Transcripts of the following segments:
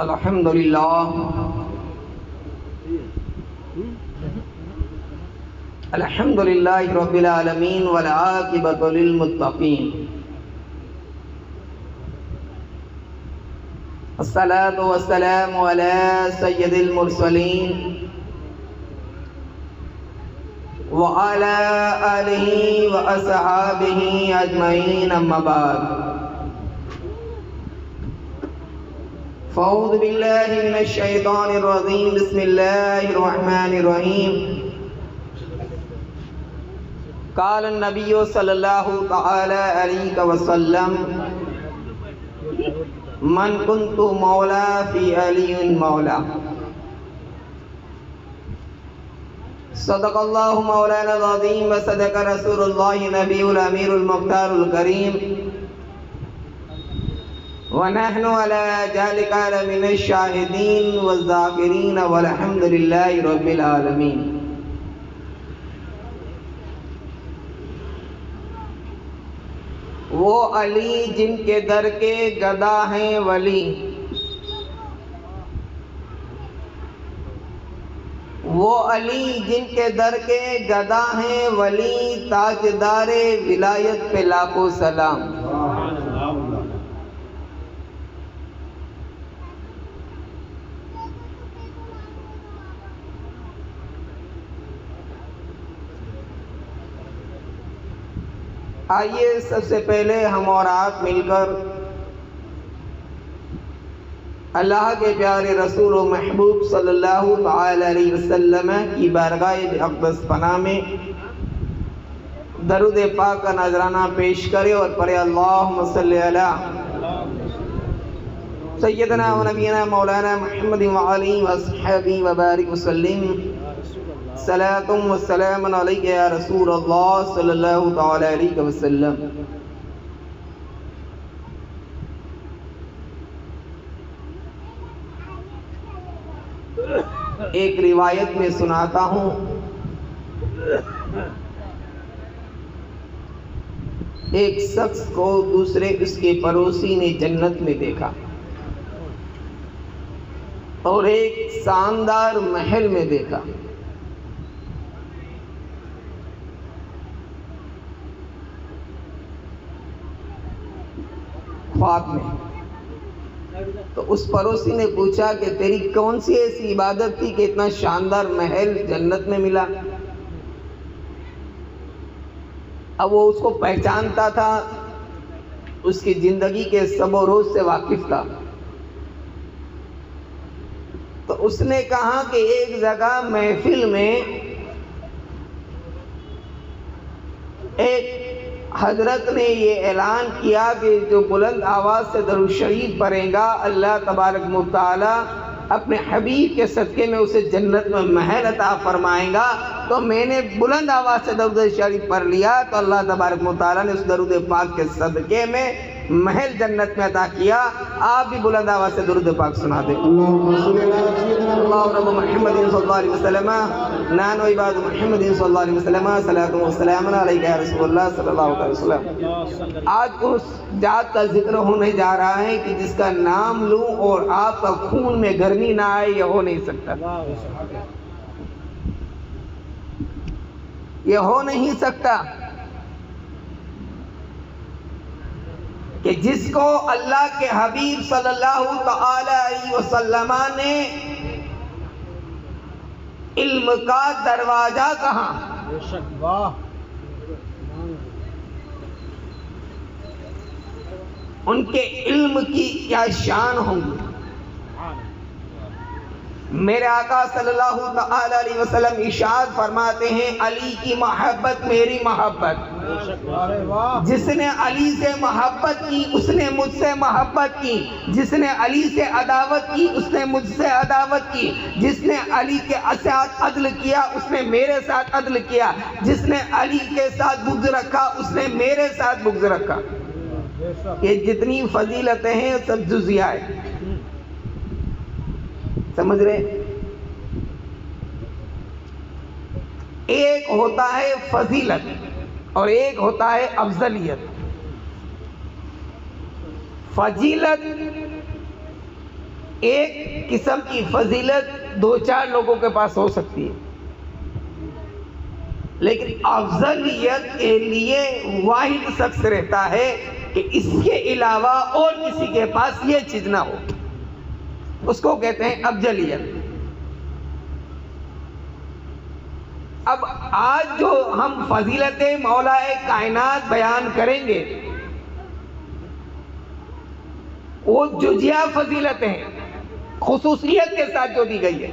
अल्हम्दुलिल्लाहि रब्बिल आलमीन वल आक़िबतु लिल मुत्तक़ीन अस्सलातु वस्सलामु अला सय्यिदिल मुरसलीन व अला आलिहि व अस्हाबिहि अजमईन अम्मा बाद फ़अऊज़ु बिल्लाहि मिनश शैतानिर रजीम बिस्मिल्लाहिर रहमानिर रहीम क़ाल नबिय्यु सल्लल्लाहु तआला अलैहि वसल्लम मन कुन्तु मौला फ़ी अलिय्युन मौला सदक़ल्लाहु मौलाना अज़ीम व सदक़ रसूलुल्लाहि नबियुल अमीरुल मुख्तारुल करीम व नहनु अला ज़ालिका लमिनश शाहिदीन व ज़ाकिरीन वल्हम्दुलिल्लाहि रब्बिल आलमीन। वो अली जिनके दर के गदा हैं वली, वो अली जिनके दर के गदा हैं वली, ताजदारे विलायत पे लाखों सलाम। आइए सबसे पहले हम और आप मिलकर अल्लाह के प्यारे रसूल व महबूब सल्लल्लाहु अलैहि वसल्लम की बारगाह अक़दस पनाह में दरूद पाक का नजराना पेश करें और पढ़े अल्लाहुम्मा सल्लि अला सय्यदना व नबीना मौलाना मुहम्मद व आलिहि व अस्हाबिहि व बारिक वसल्लिम सलातुम व सलामुन अलैका या रसूल अल्लाह सल्लल्लाहु तआला अलैहि वसल्लम। एक रिवायत में सुनाता हूँ, एक शख्स को दूसरे उसके पड़ोसी ने जन्नत में देखा और एक शानदार महल में देखा। ख्वाब में तो उस पड़ोसी ने पूछा कि तेरी कौन सी ऐसी इबादत थी कि इतना शानदार महल जन्नत में मिला। अब वो उसको पहचानता था, उसकी जिंदगी के सबो रोज से वाकिफ था। तो उसने कहा कि एक जगह महफिल में एक हजरत ने ये ऐलान किया कि जो बुलंद आवाज़ से दरूद शरीफ पढ़ेगा अल्लाह तबारक व तआला अपने हबीब के सदक़े में उसे जन्नत में महल अता फरमाएगा। तो मैंने बुलंद आवाज़ से दरूद शरीफ पढ़ लिया तो अल्लाह तबारक व तआला ने उस दरूद पाक के सदक़े में महल जन्नत में अता किया। आप भी बुलंद आवाज़ से दरूद पाक सुना दें। अल्लाहुम्मा मुहम्मदिन सल्लल्लाहु अलैहि वसल्लम नान व इबाद मुहम्मदिन सल्लल्लाहु अलैहि वसल्लम सलातु व सलामुन अलैका या रसूलल्लाह सल्लल्लाहु अलैहि वसल्लम। आज उस जात का जिक्र होने जा रहा है कि जिसका नाम लूं और आपका खून में गर्मी ना आए, यह हो नहीं सकता, यह हो नहीं सकता कि जिसको अल्लाह के हबीब सल्लल्लाहु तआला अलैहि वसल्लम ने इल्म का दरवाजा कहा, उनके इल्म की क्या शान होंगी। मेरे आका सल्लल्लाहु तआला अलैहि वसल्लम इरशाद फरमाते हैं, अली की मोहब्बत मेरी मोहब्बत, जिसने अली से मोहब्बत की उसने मुझसे मोहब्बत की, जिसने अली से अदावत की उसने मुझसे अदावत की, जिसने अली के साथ अदल किया उसने मेरे साथ अदल किया, जिसने अली के साथ बुग़्ज़ रखा उसने मेरे साथ बुग़्ज़ रखा। ये जितनी फजीलतें हैं सब जुज़िया है, समझ रहे। एक होता है फजीलत और एक होता है अफजलियत। फजीलत एक किस्म की फजीलत 2-4 लोगों के पास हो सकती है, लेकिन अफजलियत के लिए वाहिद शख्स रहता है कि इसके अलावा और किसी के पास ये चीज ना हो, उसको कहते हैं अफजलियत। अब आज जो हम फजीलतें मौलाए कायनात बयान करेंगे वो जुजिया फजीलतें हैं, खुसूसियत के साथ जो दी गई है।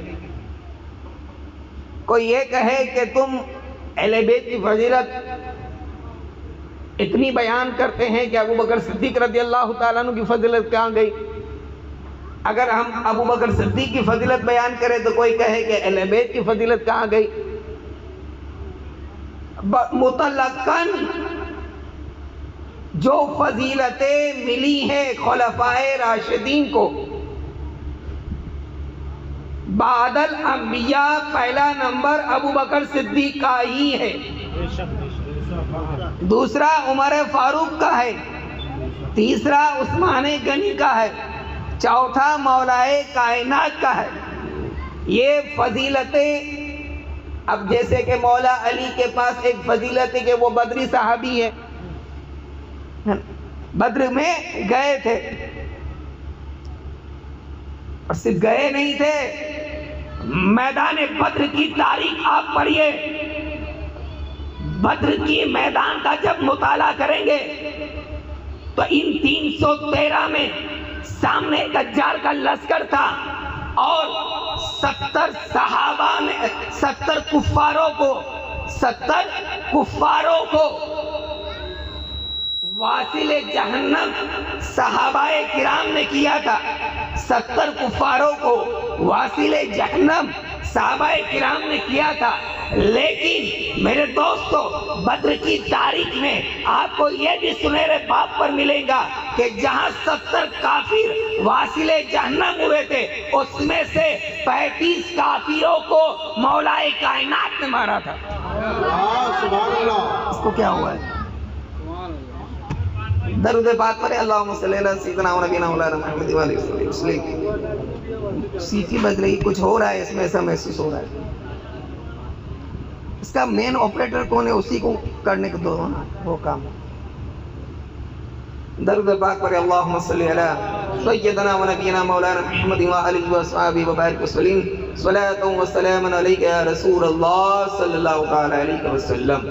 कोई ये कहे कि तुम अहले बैत की फजीलत इतनी बयान करते हैं कि अबू बकर सिद्दीक रज़ी अल्लाह ताला अन्हु की फजीलत कहाँ गई? अगर हम अबू बकर सिद्दीक की फजीलत बयान करें तो कोई कहे कि अहले बैत की फजीलत कहाँ गई? मुतल्लकन जो फजीलतें मिली हैं खुलफाए राशिदीन को, बादल अंबिया पहला नंबर अबू बकर सिद्दीक का ही है, दूसरा उमर फारूक का है, तीसरा उस्मान गनी का है, चौथा मौलाए कायनात का है। ये फजीलतें, अब जैसे कि मौला अली के पास एक फजीलत है कि वो बदरी साहबी है, बद्र में गए थे और सिर्फ गए नहीं थे, मैदान बद्र की तारीख आप पढ़िए। बद्र की मैदान का जब मुताला करेंगे तो इन 313 में सामने दज्जाल का लश्कर था और 70 सहाबा में 70 कुफ्फारों को वासिले जहन्नम सहाबाए किराम ने किया था। 70 कुफ्फारों को वासिले जहन्नम सहाबाए किराम ने किया था। लेकिन मेरे दोस्तों, बद्र की तारीख में आपको यह भी सुनहरे बाब पर मिलेगा कि जहां 70 काफिर वासिले जहन्नम हुए थे, उसमें से 35 काफिरों को मौलाए कायनात ने मारा था। इसको क्या हुआ है? दरूद पाक पढ़े, अल्लाहुम्मा सल्ली अला सय्यिदिना व नबीना मौलाना मुहम्मद व अलैहि वसल्लम। सीटी बज रही, कुछ हो रहा है इसमें, ऐसा महसूस हो रहा है। इसका मेन ऑपरेटर कौन है? उसी को करने को दो वो काम। दरूद पाक पढ़े, अल्लाहुम्मा सल्ली अला सय्यिदिना व नबीना मौलाना मुहम्मद व अलैहि वसल्लम व बारिक वसल्लिम सलातु व सलामुन अलैका या रसूलल्लाह सल्लल्लाहु तआला अलैहि वसल्लम।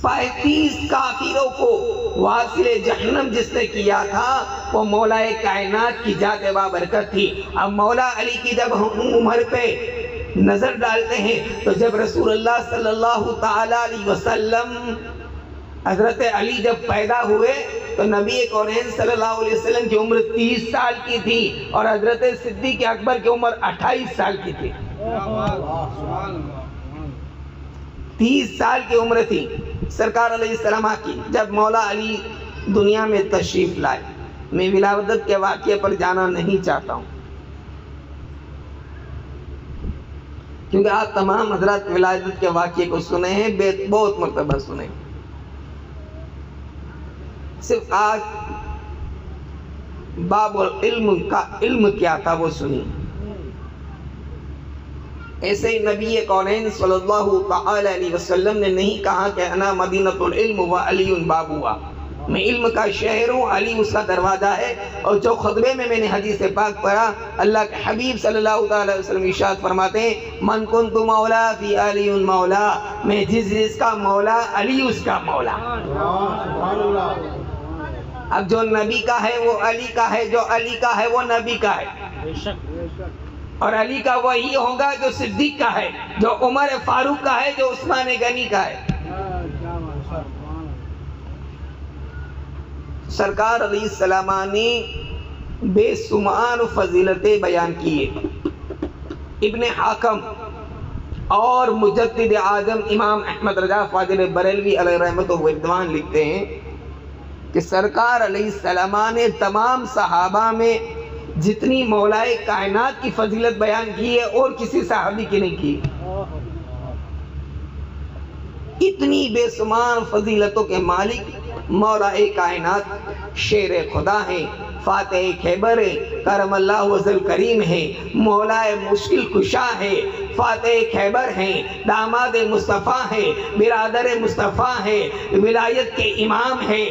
35 काफिरों को वासिले जहन्नम जिसने किया था वो मौलाए कायनात की जात बाबरकत थी। अब मौला अली की जब हम उम्र पे नजर डालते हैं तो जब रसूलुल्लाह सल्लल्लाहु तआला अलैहि वसल्लम हजरत अली जब पैदा हुए तो नबी कौनैन सल्लल्लाहु अलैहि वसल्लम की उम्र 30 साल की थी और हजरत सिद्दीक अकबर की उम्र 28 साल की थी। 30 साल की उम्र थी सरकार अलैहिस्सलाम की जब मौला अली दुनिया में तशरीफ लाए। मैं विलादत के वाक़े पर जाना नहीं चाहता हूँ क्योंकि आप तमाम हजरत विलादत के वाक़े को सुने हैं, बहुत मरतबा सुने। सिर्फ आज बाब इल्म क्या था वो सुनिए। ऐसे ही नबी कौनैन सल्लल्लाहु तआला अलैहि वसल्लम ने नहीं कहा कि अना मदीनतुल इल्म व अलीउन बाबुहा, मैं इल्म का शहर हूँ, अली उसका दरवाज़ा है। और जो खुतबे में मैंने हदीस पाक पढ़ा, अल्लाह के हबीब सल्लल्लाहु तआला अलैहि वसल्लम इरशाद फरमाते हैं, मन कुन्तु मौला फी अलीउन मौला, मैं जिसका मौला अली उसका मौला। अब जो नबी का है वो अली का है, जो अली का है वो नबी का है, और अली का वही होगा जो सिद्दीक का है, जो उमर फारूक का है, जो उस्मान गनी का है। सरकार अलैहिस्सलाम ने बेशुमार फजीलतें बयान की है। इब्ने हाकम और मुजद्दिद आजम इमाम अहमद रजा फाजिल बरेलवी अलैहि रहमतुल्लाह व रिदवान लिखते हैं कि सरकार अलैहिस्सलाम ने तमाम सहाबा में जितनी मौलाए कायनात की फजीलत बयान की है और किसी सहाबी की नहीं की। इतनी बेशुमार फजीलतों के मालिक मौलाए कायनात शेर खुदा हैं, फातिह खैबर है, करमल्लाहु वजहुल करीम है, मौलाए मुश्किल कुशा है, फातिह खैबर है, दामाद मुस्तफ़ा है, बिरादर मुस्तफ़ा है, विलायत के इमाम है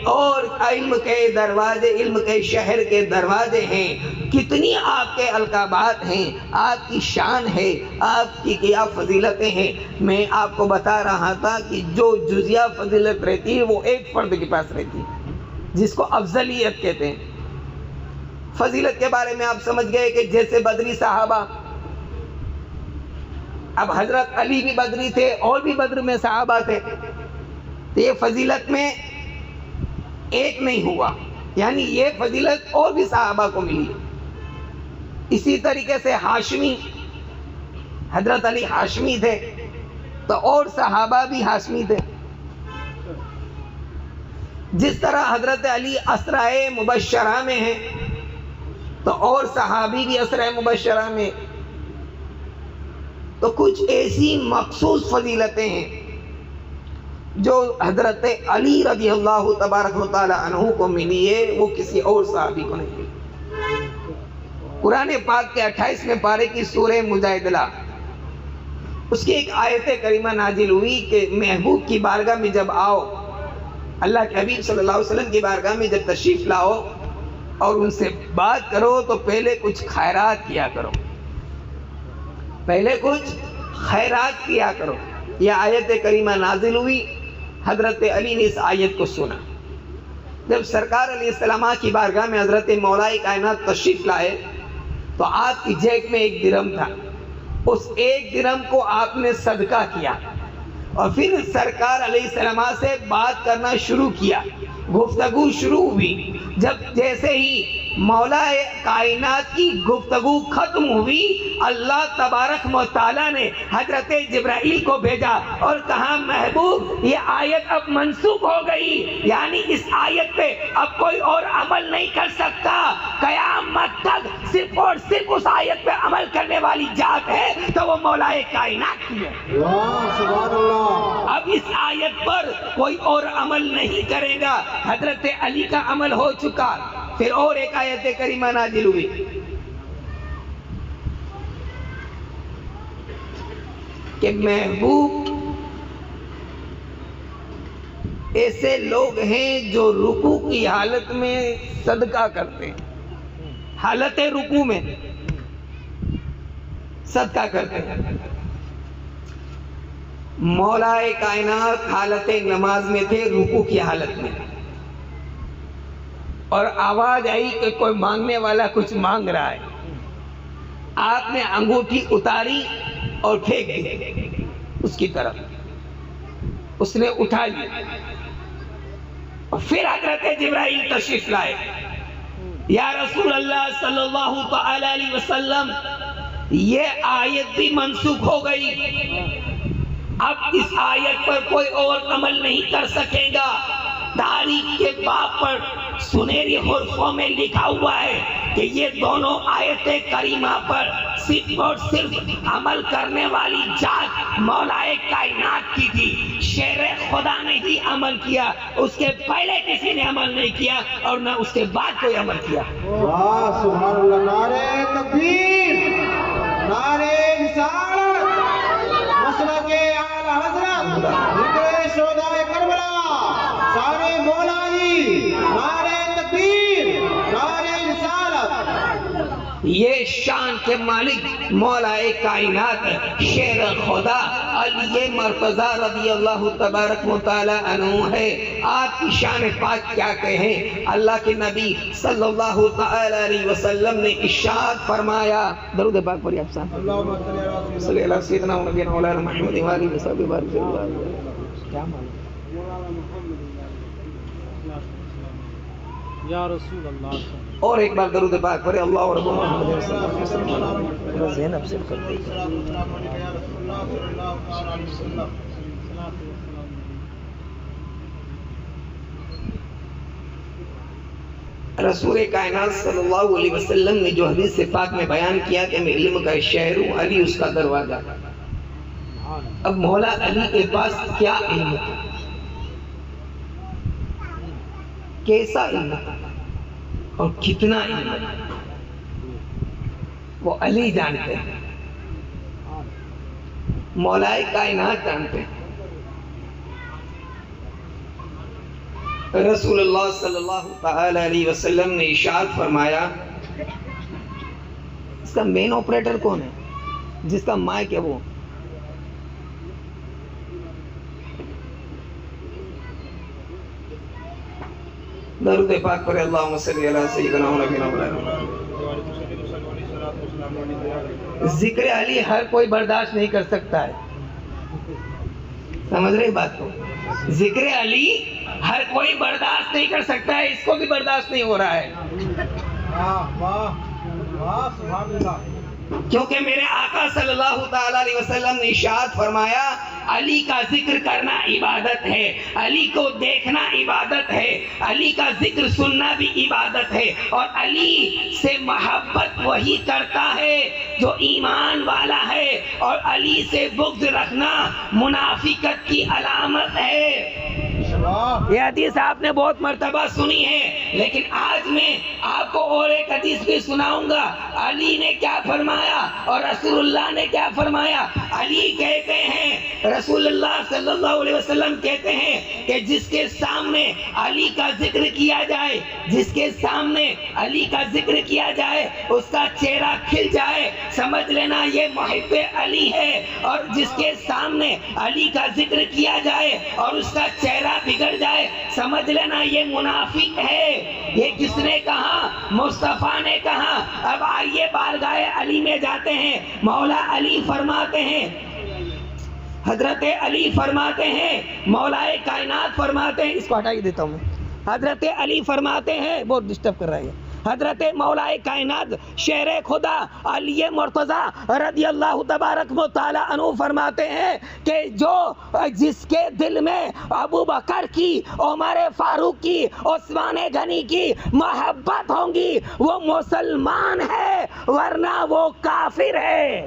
और इल्म के दरवाजे, इल्म के शहर के दरवाजे हैं। कितनी आपके अलकाबात हैं, आपकी शान है, आपकी क्या फजीलतें हैं। मैं आपको बता रहा था कि जो जुजिया फजीलत रहती है वो एक फ़र्द के पास रहती है, जिसको अफजलियत कहते हैं। फजीलत के बारे में आप समझ गए कि जैसे बदरी साहबा, अब हजरत अली भी बदरी थे और भी बद्र में साहबा थे, तो ये फजीलत में एक नहीं हुआ, यानी ये फजीलत और भी साहबा को मिली। इसी तरीके से हाशमी, हजरत अली हाशमी थे तो और सहाबा भी हाशमी थे। जिस तरह हजरत अली असराए मुबश्शरा में है तो और सहाबी भी असराए मुबश्शरा में। तो कुछ ऐसी मखसूस फजीलतें हैं जो हजरत अली रज़ी अल्लाह तबारक व तआला अन्हु को मिली है, वो किसी और सहाबी को नहीं मिली। कुरान पाक के 28वें पारे की सूरह मुजादिला, उसकी एक आयत करीमा नाजिल हुई कि महबूब की बारगाह में जब आओ, अल्लाह के हबीब सल्लल्लाहु अलैहि वसल्लम की बारगाह में जब तशरीफ लाओ और उनसे बात करो तो पहले कुछ खैरात किया करो, पहले कुछ खैरात किया करो। यह आयत करीमा नाजिल हुई, हजरत अली ने इस आयत को सुना। जब सरकार अलैहिस्सलाम की बारगाह में हजरत मौलाए कायनात तशरीफ लाए तो आपकी जेब में 1 दिरहम था। उस 1 दिरहम को आपने सदका किया और फिर सरकार अलैहिस्सलाम से बात करना शुरू किया, गुफ्तगू शुरू हुई। जब जैसे ही मौलाए कायनात की गुफ्तगू खत्म हुई, अल्लाह तबारक व तआला ने हजरत जिब्राइल को भेजा और कहा, महबूब ये आयत अब मनसूख हो गई, यानी इस आयत पे अब कोई और अमल नहीं कर सकता। कयामत तक सिर्फ और सिर्फ उस आयत पे अमल करने वाली जात है तो वो मौलाए कायनात की है। वाह सुभान अल्लाह। अब इस आयत पर कोई और अमल नहीं करेगा, हजरत अली का अमल हो चुका। फिर और एक आयत करीमा नाजिल हुई, कि महबूब ऐसे लोग हैं जो रुकू की हालत में सदका करते हैं, हालत रुकू में सदका करते हैं। मौलाए कायनात हालत नमाज में थे, रुकू की हालत में, और आवाज आई कि कोई मांगने वाला कुछ मांग रहा है। आपने अंगूठी उतारी और फेंक दी उसकी तरफ, उसने उठा ली और फिर हजरत जिब्राइल तशरीफ लाए। या रसूल अल्लाह सल्लल्लाहु तआला अलैहि वसल्लम, ये आयत भी मनसूख हो गई, अब इस आयत पर कोई और अमल नहीं कर सकेगा। तारीख के बाब पर सुनहरी हुर्फों में लिखा हुआ है कि ये दोनों आयतें करीमा पर सिर्फ और सिर्फ अमल करने वाली जात मौलाए कायनात की थी। शेर खुदा ने ही अमल किया, उसके पहले किसी ने अमल नहीं किया और न उसके बाद कोई अमल किया। वाह सुभान अल्लाह। नारे तकबीर, नारे रिसालत, मसलके आला हजरत, जिक्र शोदाए करबला, सारे मौलानी, नारे तकबीर, नारे रिसालत। ये शान के मालिक मौलाए कायनात शेर खुदा अली मर्तज़ा रज़ी अल्लाह तबारक व तआला अन्हु है। आपकी शान पाक क्या कहें। अल्लाह के नबी सल्लल्लाहु तआला अलैहि वसल्लम ने इरशाद फरमाया, दरूद पाक पढ़िए आप साहब, सल्लल्लाहु अलैहि सय्यदना व नबीना मौलाना मुहम्मद व आलिहि व सहबिहि बारिक सल्लल्लाहु। क्या मालूम या रसूल अल्लाह। और एक बार दरूद पाक पढ़े, अल्लाह और मोहम्मद सल्लल्लाहु अलैहि वसल्लम। ज़ैनब से कर दे। रसूल कायनात सल्लल्लाहु अलैहि वसल्लम ने जो हदीस से पाक में बयान किया कि मैं इल्म का शहर हूँ, अली उसका दरवाजा। अब मौला अली के पास क्या इल्म था, कैसा इल्म था। और कितना ईमान, वो अली जानते हैं, मौलाए कायनात जानते हैं। रसूलुल्लाह सल्लल्लाहु अलैहि वसल्लम ने इरशाद फरमाया, इसका मेन ऑपरेटर कौन है, जिसका माइक है वो? दरूद पाक पर अल्लाहुम्मा सल्ली अला सय्यिदिना व नबीना मुहम्मद। जिक्र अली हर कोई बर्दाश्त नहीं कर सकता है, समझ रहे बात को? जिक्र अली हर कोई बर्दाश्त नहीं कर सकता है, इसको भी बर्दाश्त नहीं हो रहा है। क्योंकि मेरे आका सल्लल्लाहु अलैहि वसल्लम ने इरशाद फरमाया, अली का जिक्र करना इबादत है, अली को देखना इबादत है, अली का जिक्र सुनना भी इबादत है। और अली से मोहब्बत वही करता है जो ईमान वाला है, और अली से बुग़्ज़ रखना मुनाफिकत की अलामत है। ये हदीस आपने बहुत मर्तबा सुनी है, लेकिन आज मैं आपको और एक हदीस भी सुनाऊंगा। अली ने क्या फरमाया और रसूलुल्लाह ने क्या फरमाया। अली कहते हैं, रसूलुल्लाह सल्लल्लाहु अलैहि वसल्लम कहते हैं कि जिसके सामने अली का जिक्र किया जाए, जिसके सामने अली का जिक्र किया जाए, उसका चेहरा खिल जाए, समझ लेना ये मुहिब्बे अली है। और जिसके सामने अली का जिक्र किया जाए और उसका चेहरा बिगड़ जाए, समझ लेना ये मुनाफिक है। ये किसने कहा? मुस्तफा ने कहा। अब आइए बारगाहे अली में जाते हैं। मौला अली फरमाते हैं, हजरत अली फरमाते हैं, मौलाए कायनात फरमाते हैं, इसको हटा ही देता हूँ मैं। हजरत अली फरमाते हैं, बहुत डिस्टर्ब कर रहा है। हजरत मौलाए कायनात शेर खुदा अली मुर्तज़ा रदियल्लाहु तबारक व तआला अन्हु फरमाते हैं कि जो जिसके दिल में अबू बकर की, उमर फारूक की, उस्मान गनी की मोहब्बत होंगी, वो मुसलमान है, वरना वो काफिर है,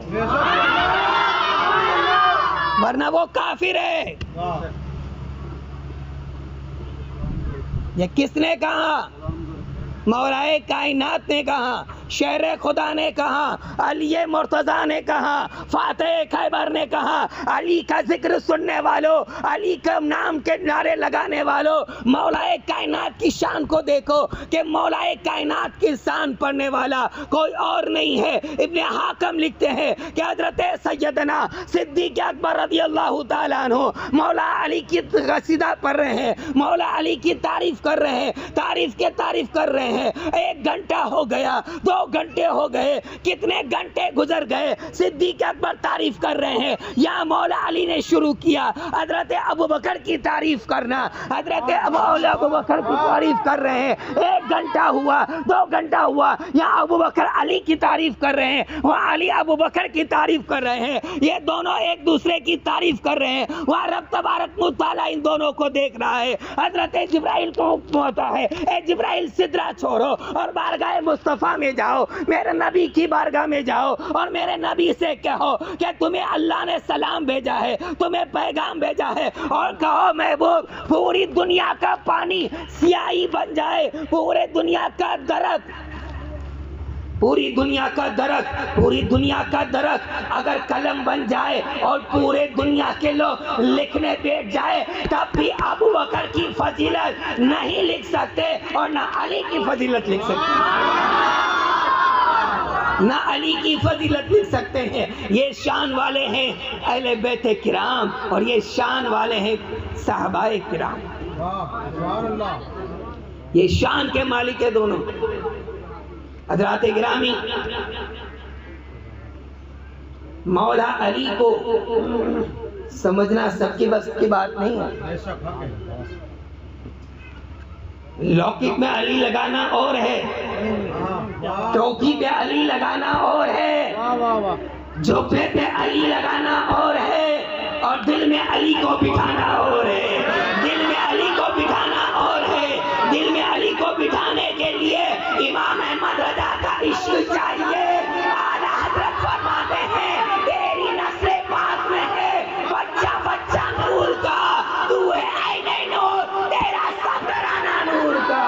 वरना वो काफिर है। ये किसने कहा? मौलाए कायनात ने कहा, शेर खुदा ने कहा, अली मुर्तज़ा ने कहा, फातेह खैबर ने कहा। अली का जिक्र सुनने वालों, अली का नाम के नारे लगाने वालों, मौलाए कायनात की शान को देखो कि मौलाए कायनात की शान पढ़ने वाला कोई और नहीं है। इब्ने हाकम लिखते हैं कि हजरत सैयदना सिद्दीक़ अकबर रज़ियल्लाहु ताला अन्हु मौला अली की कसीदा पढ़ रहे हैं, मौला अली की तारीफ कर रहे हैं, तारीफ कर रहे हैं। 1 घंटा हो गया, 2 घंटे हो गए, कितने घंटे गुजर गए, सिद्दीक़ अकबर तारीफ कर रहे हैं। यहाँ मौला अली ने शुरू किया हजरत अबू बकर की तारीफ करना, हजरत मौला अबू बकर की तारीफ कर रहे हैं। 1 घंटा हुआ, 2 घंटा हुआ, यहाँ अबू बकर अली की तारीफ कर रहे हैं, वहाँ अली अबू बकर की तारीफ कर रहे हैं। ये दोनों एक दूसरे की तारीफ कर रहे हैं। वहाँ रब तबारक व तआला इन दोनों को देख रहा है। हजरत जिब्राइल को हुक्म होता है, ए जिब्राइल सिदरा छोड़ो और बारगाह मुस्तफा में जाओ, मेरे नबी की बारगाह में जाओ और मेरे नबी से कहो कि तुम्हें अल्लाह ने सलाम भेजा है, तुम्हें पैगाम भेजा है, और कहो महबूब पूरी दुनिया का पानी स्याही बन जाए, पूरे दुनिया का दरख्त, पूरी दुनिया का दरख्त, पूरी दुनिया का दरख्त अगर कलम बन जाए और पूरे दुनिया के लोग लिखने बैठ जाए, तब भी अबू बकर की फजीलत नहीं लिख सकते और ना अली की फजीलत लिख सकते, ना अली की फजीलत लिख सकते हैं। ये शान वाले हैं अहले बैत किराम और ये शान वाले हैं सहाबाए किराम। ये शान के मालिक है दोनों। हज़रात गिरामी, मौला अली को समझना सबकी बस की बात नहीं है। लौकिक में अली लगाना और है, टोपी पे अली लगाना और है, झोपड़े पे अली लगाना और है, और दिल में अली को बिठाना और है। दिल में अली को बिठाना और है। दिल में अली को बिठाने के लिए इमाम अहमद रजा का इश्क चाहिए। आला हजरत फरमाते हैं तेरी नस्ल पाक में है बच्चा बच्चा नूर का, तू है आईने नूर, तेरा सब तराना नूर का।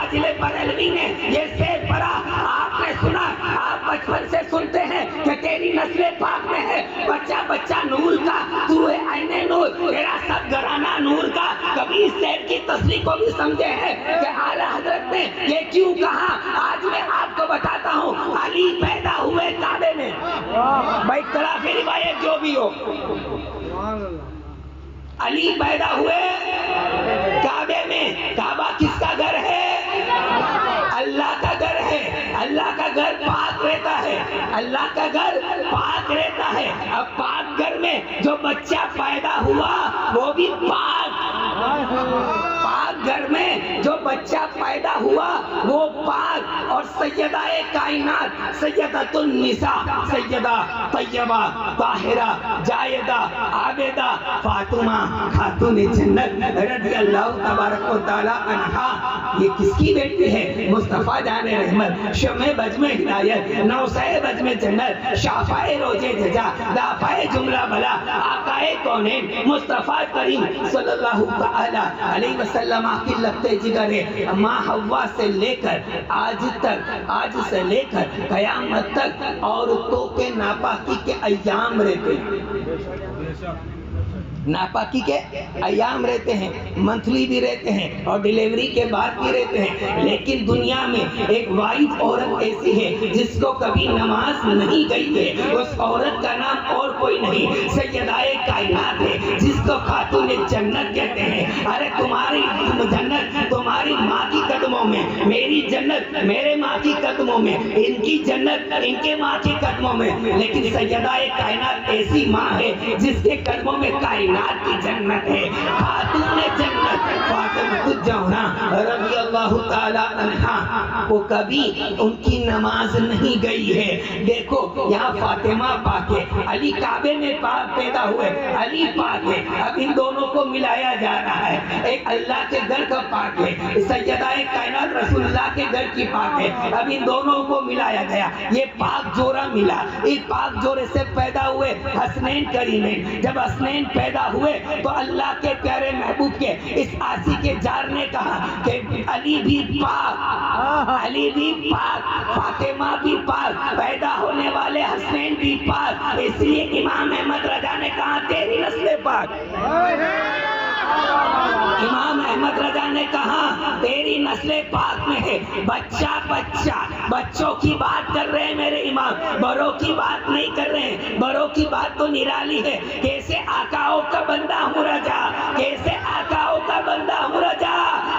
फाजिले बरेलवी ने ये शेर पढ़ा, आपने सुना, आप बचपन से सुनते हैं कि तेरी नस्ल पाक में है, बच्चा बच्चा नूर का, तू है आईने नूर, तेरा सब घराना नूर का। कभी इस शेर की तस्वीर को भी समझे हैं कि आला हजरत ने ये क्यों कहा? आज मैं आपको बताता हूँ। अली पैदा हुए काबे में, भाई तलाफी रिवायत जो भी हो, अली पैदा हुए काबे में। काबा किसका घर है? अल्लाह का घर है। अल्लाह का घर पाक रहता है, अल्लाह का घर पाक रहता है। अब पाक घर में जो बच्चा पैदा हुआ वो भी पाक, पाक घर में जो बच्चा पैदा हुआ वो पाक। और सैयदाए कायनात सैयदतुन निसा, सैयदा तैयबा ताहिरा जायदा आबेदा फातिमा खातून जन्नत रज़ियल्लाहु तबारक व तआला अन्हा, ये किसकी बेटी है? मुस्तफा जाने रहमत, शमे बजमे हिदायत, नौसाए बजमे जन्नत, शाफाए रोजे जजा, दाफाए जुमला भला, आकाए कौनेन मुस्तफा करीम सल्लल्लाहु तआला अलैहि वसल्लम की लगते जिगर है। माँ हव्वा से लेकर आज तक, आज से लेकर कयामत तक औरतों के नापाकी के अय्याम रहते हैं, नापाकी के अयाम रहते हैं, मंथली भी रहते हैं और डिलीवरी के बाद भी रहते हैं। लेकिन दुनिया में एक वाइफ औरत ऐसी है जिसको कभी नमाज नहीं गई है, उस औरत का नाम और कोई नहीं, सैयदाए कायनात है, जिसको खातून जन्नत कहते हैं। अरे तुम्हारी जन्नत तुम्हारी माँ की कदमों में, मेरी जन्नत मेरे माँ की कदमों में, इनकी जन्नत इनके माँ की कदमों में। लेकिन सैयदाए कायनात ऐसी माँ है जिसके कदमों में कायनात की जन्नत है, खातून जन्नत फातिमा ज़हरा रज़ियल्लाहु ताला अन्हा, वो कभी उनकी नमाज नहीं गई है। देखो यहाँ फातिमा पाक है, अली काबे में पैदा हुए, अली पाक है। अब इन दोनों को मिलाया जा रहा है, एक अल्लाह के घर का पाक है, सैयदाए कायनात रसूलुल्लाह के घर की पाक है। अब इन दोनों को मिलाया गया, ये पाक जोड़ा मिला। इस पाक जोड़े से पैदा हुए हसनैन करीमैन। जब हसनैन पैदा हुए तो अल्लाह के प्यारे महबूब के इस आसी के जार ने कहा कि अली भी पाक, अली भी पाक, फातिमा भी पाक, पैदा होने वाले हसनैन भी पाक। इसलिए इमाम अहमद रजा ने कहा तेरी नस्ल पाक। इमाम अहमद रजा ने कहा तेरी नस्ल पाक में है। बच्चा बच्चा, बच्चों की बात कर रहे हैं मेरे इमाम, बड़ों की बात नहीं कर रहे हैं। बड़ों की बात तो निराली है, कैसे आकाओं का बंदा हूँ रजा, कैसे आकाओं का बंदा हूँ रजा।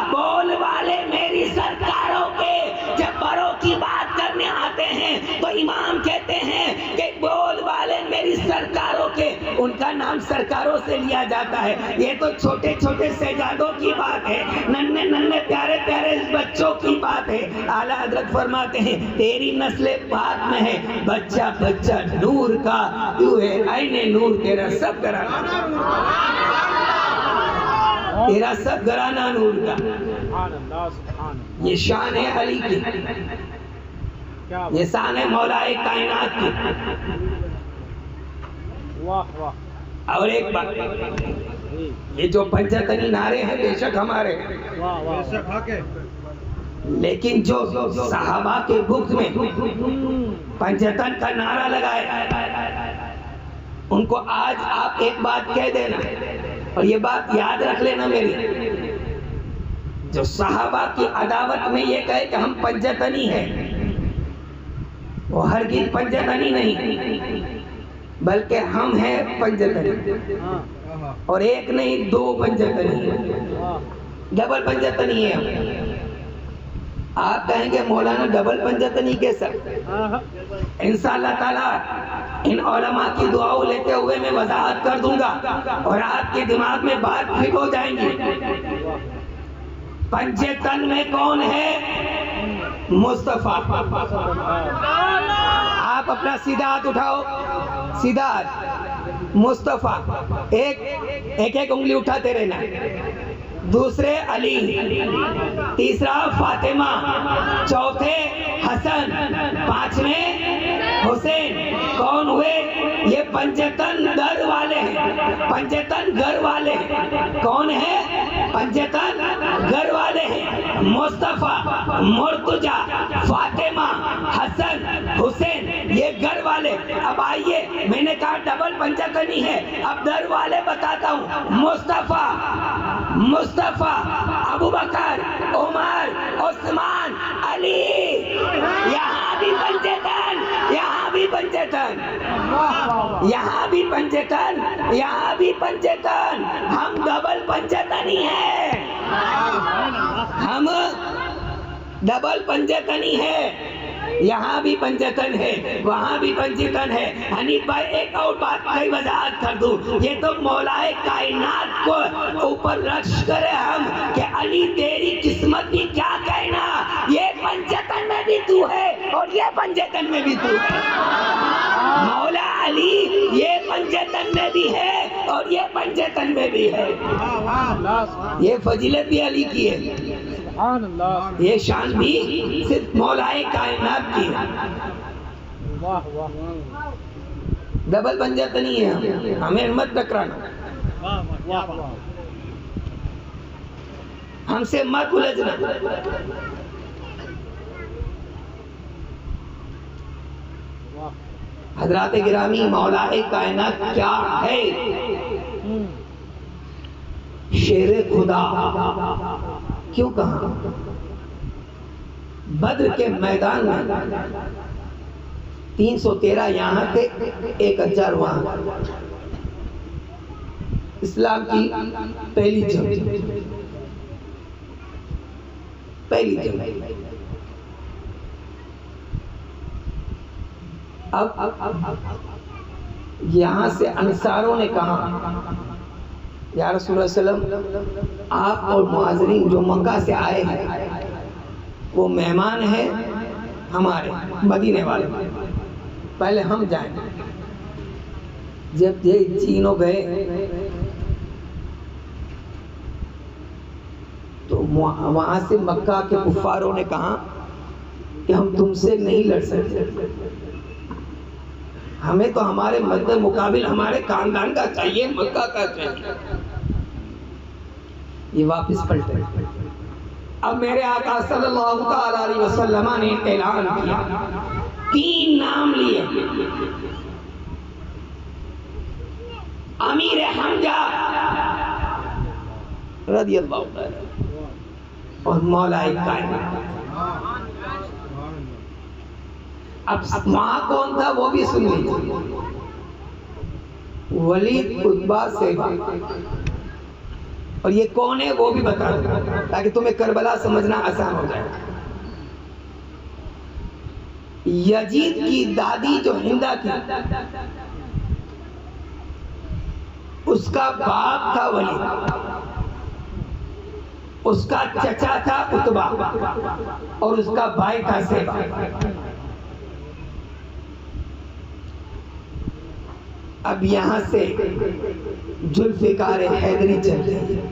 बोल वाले मेरी सरकारों के जब बड़ों की बात करने आते हैं तो इमाम कहते हैं कि बोल वाले मेरी सरकारों के, उनका नाम सरकारों से लिया जाता है। ये तो छोटे छोटे शहजादों की बात है, नन्हे नन्हे प्यारे प्यारे बच्चों की बात है। आला हजरत फरमाते हैं तेरी नस्ल पाक में है, बच्चा बच्चा नूर का, तू है आईने नूर, तेरा सब घराना, तेरा सब घराना नूर का। ये शान है अली की, ये शान है मौलाए कायनात की। वाह वाह। और एक बात, ये जो पंचतनी नारे हैं बेशक हमारे, लेकिन जो सहाबा के बुग़्ज़ में पंचतन का नारा लगाए, उनको आज आप एक बात कह देना और ये बात याद रख लेना मेरी। जो सहाबा की अदावत में ये कहे कि हम पंचतनी हैं, वो हरगिज़ पंचतनी नहीं, बल्कि हम हैं पंचतनी। और एक नहीं, दो पंचतनी है, डबल पंचतनी है हम। आप कहेंगे मौलाना डबल पंचतनी कैसा? इंशाअल्लाह ताला इन उलमा की दुआओं लेते हुए मैं वजाहत कर दूंगा और आपके दिमाग में बात फिट हो जाएंगी। पंचतन में कौन है? मुस्तफा। आप अपना सीधा हाथ उठाओ, सीधा हाथ। मुस्तफा, एक उंगली उठाते रहना। दूसरे अली, तीसरा फातिमा, चौथे हसन, पांचवें हुसैन। कौन हुए? ये पंचतन दर वाले हैं, पंचतन घर वाले हैं। कौन है? पंचतन घर वाले हैं। मुस्तफा, मुर्तजा, फातिमा, हसन, हुसैन, ये घर वाले। अब आइए, मैंने कहा डबल पंचतनी है, अब दर वाले बताता हूँ। मुस्तफा, मुस्तफा, अबू बकर, उमर, उस्मान, अली, यहाँ भी पंचतन, यहाँ भी पंचतन, यहाँ भी पंचतन, यहाँ भी पंचतन। हम डबल पंचतनी है, हम डबल पंचतनी है। यहाँ भी पंचतन है, वहाँ भी पंचतन है। हनीफ भाई, एक और बात कई वजाहत कर दूं, ये तो मौलाए कायनात को ऊपर रख करे हम कि अली तेरी किस्मत भी क्या कहना, ये पंचतन में भी तू है और ये पंचतन में भी तू है। मौला अली ये पंचतन में भी है और ये पंचतन में भी है। ये फजीलत भी अली की है, ये शान भी सिर्फ मौलाए कायनात की है। डबल पंचतनी है, हमें मत टकराना, हमसे मत उलझना। हजरात गिरामी, मौलाए कायनात क्या है? शेर खुदा क्यों कहा? बद्र के मैदान में 313 यहाँ थे, 1000 वहाँ। इस्लाम की पहली जंग, पहली जंग। अब यहाँ से अंसारों ने कहा, या रसूलुल्लाह सल्लल्लाहु अलैहि वसल्लम, आप और मुहाजिरीन जो मक्का से आए हैं वो मेहमान हैं हमारे मदीने वाले, पहले हम जाएंगे। जब ये तीनों गए तो वहां से मक्का के कुफारों ने कहा कि हम तुमसे नहीं लड़ सकते, हमें तो हमारे मद्दे मुकाबिल हमारे खानदान का चाहिए, मक्का का चाहिए। ये वापस पलटे। अब मेरे आका सल्लल्लाहु अलैहि वसल्लम ने ऐलान किया, 3 नाम लिए, अमीर हमजा रदियल्लाहु अन्हु और मौलाए कायनात। अब वहां कौन था वो भी सुन लीजिए, वलीद उतबा सेवा। और ये कौन है वो भी बता दो ताकि तुम्हें करबला समझना आसान हो जाए। यजीद की दादी जो हिंदा थी, उसका बाप था वलीद, उसका चचा था उतबा और उसका भाई था सेवा। अब यहां से जुल्फ़िकार हैदरी चल रही है,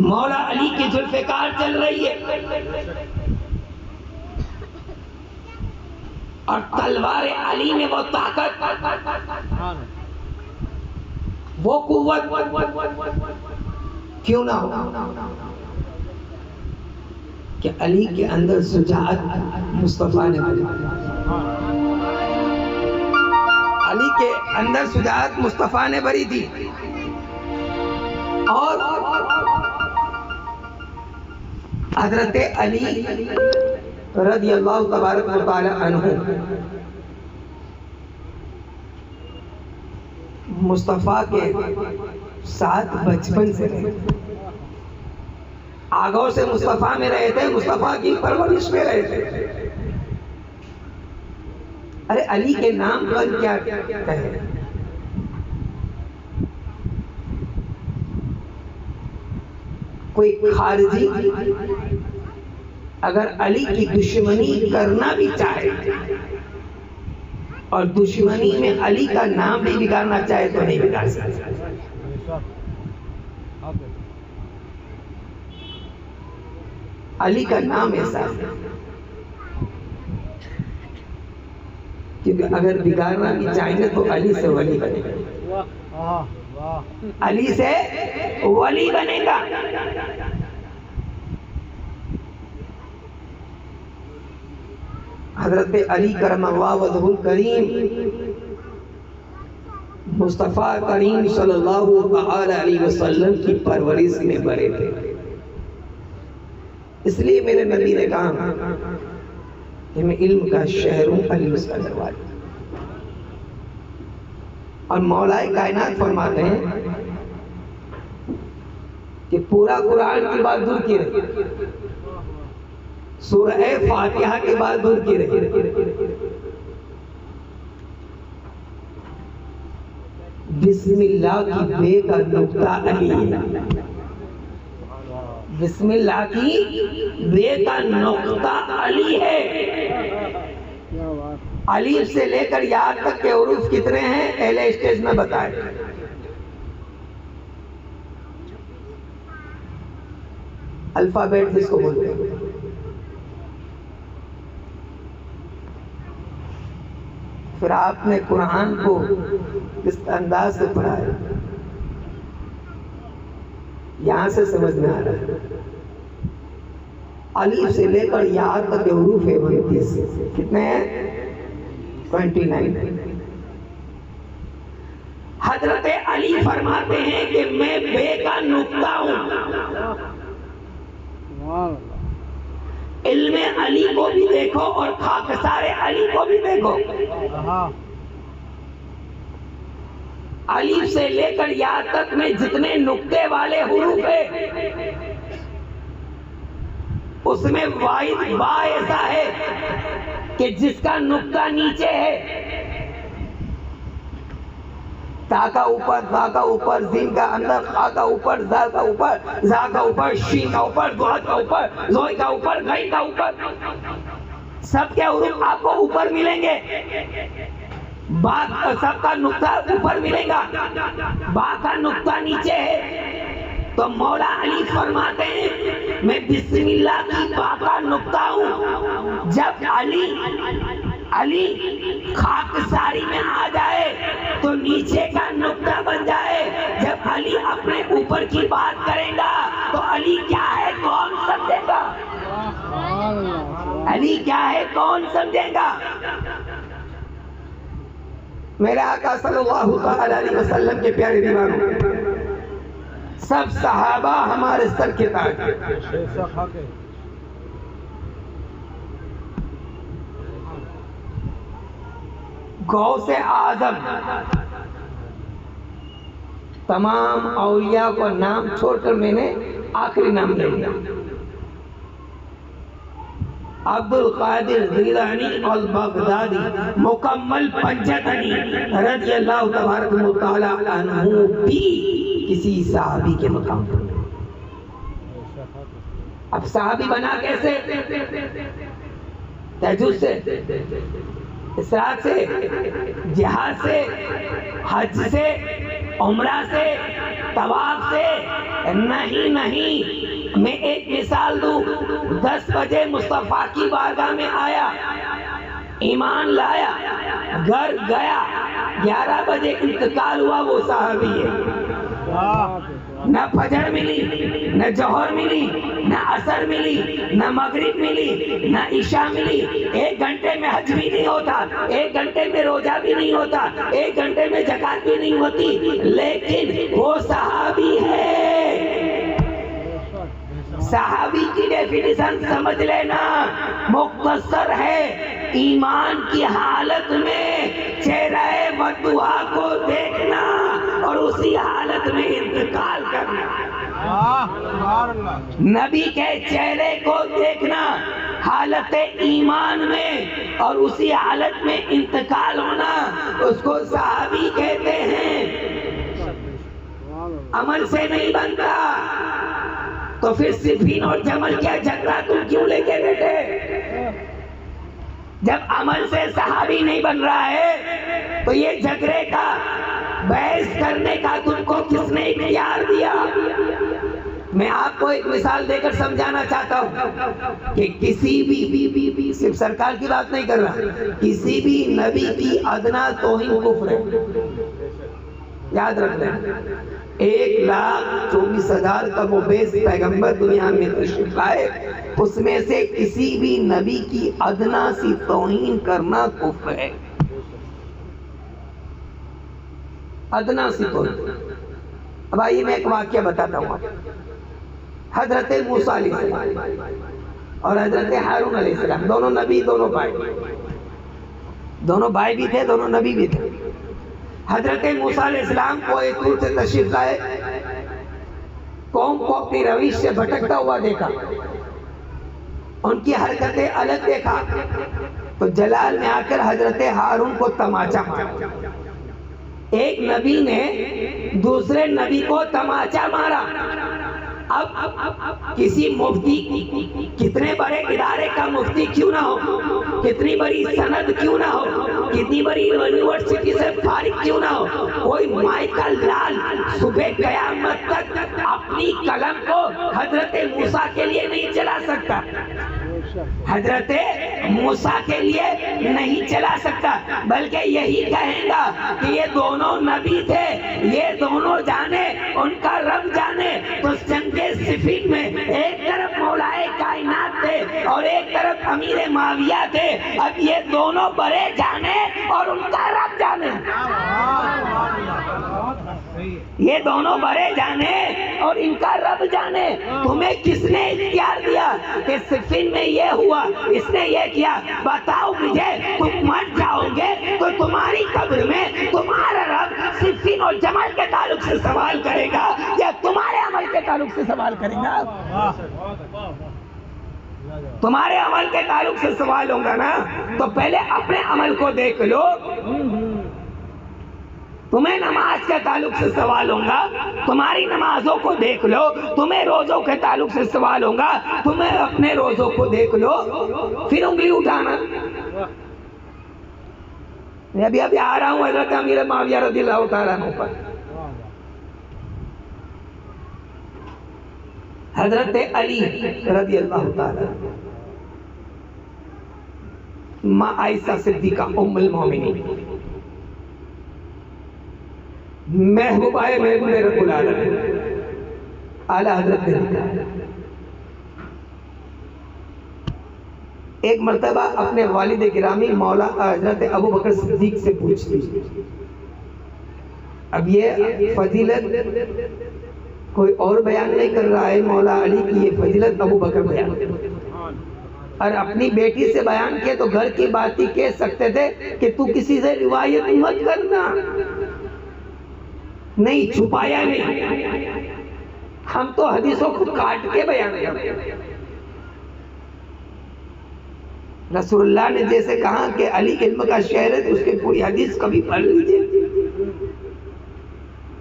मौला अली की जुल्फ़िकार चल रही है, और तलवार अली में वो ताकत, वो कुव्वत क्यों ना हो कि अली के अंदर शुजाअत मुस्तफा ने भरी, अली के अंदर शुजाअत मुस्तफा ने भरी थी। और हजरत अली रदियल्लाहु तबारक व तआला अन्हु मुस्तफा के साथ बचपन से रहे, आगों से मुस्तफा में रहे थे, मुस्तफा की परवरिश में रहे थे। अरे अली के नाम पर क्या कहे? कोई खारजी अगर अली की दुश्मनी करना भी चाहे और दुश्मनी में अली का नाम भी बिगाड़ना चाहे तो नहीं बिगाड़ सकता। अली का नाम ऐसा है कि क्योंकि अगर बिगाड़ना भी चाहेंगे तो अली से वली बनेगा, अली से वली बनेगा। हजरत अली करमल्लाहु वजहुल करीम मुस्तफ़ा करीम सल्लल्लाहु अलैहि वसल्लम की परवरिश में बड़े थे। इसलिए मेरे नबी ने कहा कि मैं इल्म का शहर हूँ, अली उसका दरवाजा। और मौलाए कायनात फरमाते हैं कि पूरा कुरान की बात दूर की रही, सूरह फातिहा के बाद दूर की रही, बिस्मिल्लाह की बे का नुक्ता अली है। बिस्मिल्लाह की बे का नुक्ता अली है। अलीफ से लेकर याद तक के हुरूफ कितने हैं पहले स्टेज में बताए। अल्फाबेट जिसको बोलते हैं। फिर आपने कुरान को किस अंदाज से पढ़ा है, यहां से समझ में आ रहा है। अलीफ से लेकर याद तक के हुरूफ है 29। कितने हैं? 29। हजरत अली फरमाते हैं कि मैं बे का नुक्ता हूं। इल्मे अली को भी देखो और खाकसारे अली को भी देखो। अलीफ से लेकर या तक में जितने नुक्ते वाले हुरूफ है उसमें वाहिद बा ऐसा है कि जिसका नुक्ता नीचे है। ता का ऊपर, दा का ऊपर, जीन का अंदर, खा का ऊपर, जा का ऊपर, जा का ऊपर, शीन का ऊपर, दुआ का ऊपर, जोई का ऊपर, गई का ऊपर, सबके हुरूफ आपको ऊपर मिलेंगे। बा सबका नुक्ता ऊपर मिलेगा, बा का नुक्ता नीचे है। तो मौला अली फरमाते हैं मैं बिस्मिल्लाह की बा का नुक्ता हूँ। जब अली खाकसारी में आ जाए तो नीचे का नुक्ता बन जाए। जब अली अपने ऊपर की बात करेगा तो अली क्या है कौन समझेगा? अली क्या है कौन समझेगा? मेरे आका सल्लल्लाहु अलैहि वसल्लम के प्यारे दीवानों, सब सहाबा हमारे सर के ताज हैं। गौसे आजम तमाम औलिया को नाम छोड़कर मैंने आखिरी नाम ले लिया। अब्दुल कादिर जिलानी और बगदादी मुकम्मल पंचतनी रज़ियल्लाहु तबारक व तआला अन्हु भी किसी सहाबी के मकाम पर। अब सहाबी बना कैसे? तहज्जुद से, इसरात से, जिहाद से, हज से, उम्रा से, तवाफ से नहीं। मैं एक मिसाल दूं। 10 बजे मुस्तफा की बारगाह में आया, ईमान लाया, घर गया, 11 बजे इंतकाल हुआ, वो सहाबी है। न फजर मिली, न जोहर मिली, न असर मिली, न मगरिब मिली, न ईशा मिली। 1 घंटे में हज भी नहीं होता, 1 घंटे में रोजा भी नहीं होता, 1 घंटे में ज़कात भी नहीं होती, लेकिन वो सहाबी है। सहाबी की डेफिनेशन समझ लेना, मुख्तसर है ईमान की हालत में चेहरे बददुआ को देखना और उसी हालत में इंतकाल करना। नबी के चेहरे को देखना हालत ईमान में और उसी हालत में इंतकाल होना, उसको सहाबी कहते हैं। अमल से नहीं बनता तो फिर सिफीन और जमल क्या झगड़ा तुम क्यों लेके बैठे? जब अमल से सहाबी नहीं बन रहा है तो ये झगड़े का, बहस करने का तुमको किसने इख्तियार दिया? मैं आपको एक मिसाल देकर समझाना चाहता हूँ कि किसी भी सिर्फ सरकार की बात नहीं कर रहा, किसी भी नबी की अदना तौहीन कुफ्र है। याद रखना, 1,24,000 का मुबेस पैगंबर दुनिया में तशरीफ लाए, उसमें से किसी भी नबी की अदना सी तौहीन करना कुफ्र है। अदना सी तौहीन। अब आइए मैं एक वाक्य बताता हूँ। हजरत मूसा अलैहिस्सलाम और हजरत हारून अलैहिस्सलाम दोनों नबी, दोनों भाई भी थे, दोनों नबी भी थे। हजरत मूसा अलैहिस्सलाम को एक तूर से तशरीफ लाए, कौम को अपनी रविश से भटकता हुआ देखा, उनकी हरकतें अलग देखा, तो जलाल में आकर हजरत हारून को तमाचा मारा। एक नबी ने दूसरे नबी को तमाचा मारा। अब किसी मुफ्ती, कितने बड़े इदारे का मुफ्ती क्यों ना हो, कितनी बड़ी सनद क्यों ना हो, कितनी बड़ी यूनिवर्सिटी से फारिग क्यों ना हो, कोई माइकल लाल सुबह कयामत तक अपनी कलम को हजरत मूसा के लिए नहीं चला सकता, हजरत मूसा के लिए नहीं चला सकता, बल्कि यही कहेगा कि ये दोनों नबी थे, ये दोनों जाने, उनका रब जाने। तो जंगे सिफीन में एक तरफ मौलाए कायनात थे और एक तरफ अमीर माविया थे। अब ये दोनों बड़े जाने और उनका रब जाने, ये दोनों बड़े जाने और इनका रब जाने। तुम्हें किसने इख्तियार दिया कि सिफीन में ये हुआ, इसने ये किया? बताओ मुझे, तुम मर जाओगे तो तुम्हारी कब्र में तुम्हारा रब सिफीन और जमल के ताल्लुक से सवाल करेगा या तुम्हारे अमल के ताल्लुक से सवाल करेगा? तुम्हारे अमल के ताल्लुक से सवाल होगा ना, तो पहले अपने अमल को देख लो। तुम्हें नमाज के ताल्लुक से सवाल होगा, तुम्हारी नमाजों को देख लो। तुम्हें रोजों के ताल्लुक से सवाल होगा, तुम्हें अपने रोजों को देख लो, फिर उंगली उठाना। मैं अभी आ रहा हूँ हज़रत अमीर माविया रज़ियल्लाहु ताला अन्हु पर। हज़रत अली रज़ियल्लाहु ताला, माँ आयशा सिद्दीका उम्मुल मोमिनीन, महबूबाए महबूब रब्बुल आलमीन आला हज़रत ने लिखा, एक मर्तबा अपने वालिद गिरामी मौला हज़रत अबू बकर सिद्दीक से पूछती। अब ये फजीलत कोई और बयान नहीं कर रहा है मौला अली की, ये फजीलत अबू बकर बयान, और अपनी बेटी से बयान किए तो घर की बात ही कह सकते थे कि तू किसी से रिवायत मत करना, नहीं छुपाया नहीं, हम तो हदीसों को काट के बयान करते। रसूलुल्लाह ने जैसे कहा कि अली इल्म का शहर है, तो उसकी पूरी हदीस कभी पढ़ लीजिए,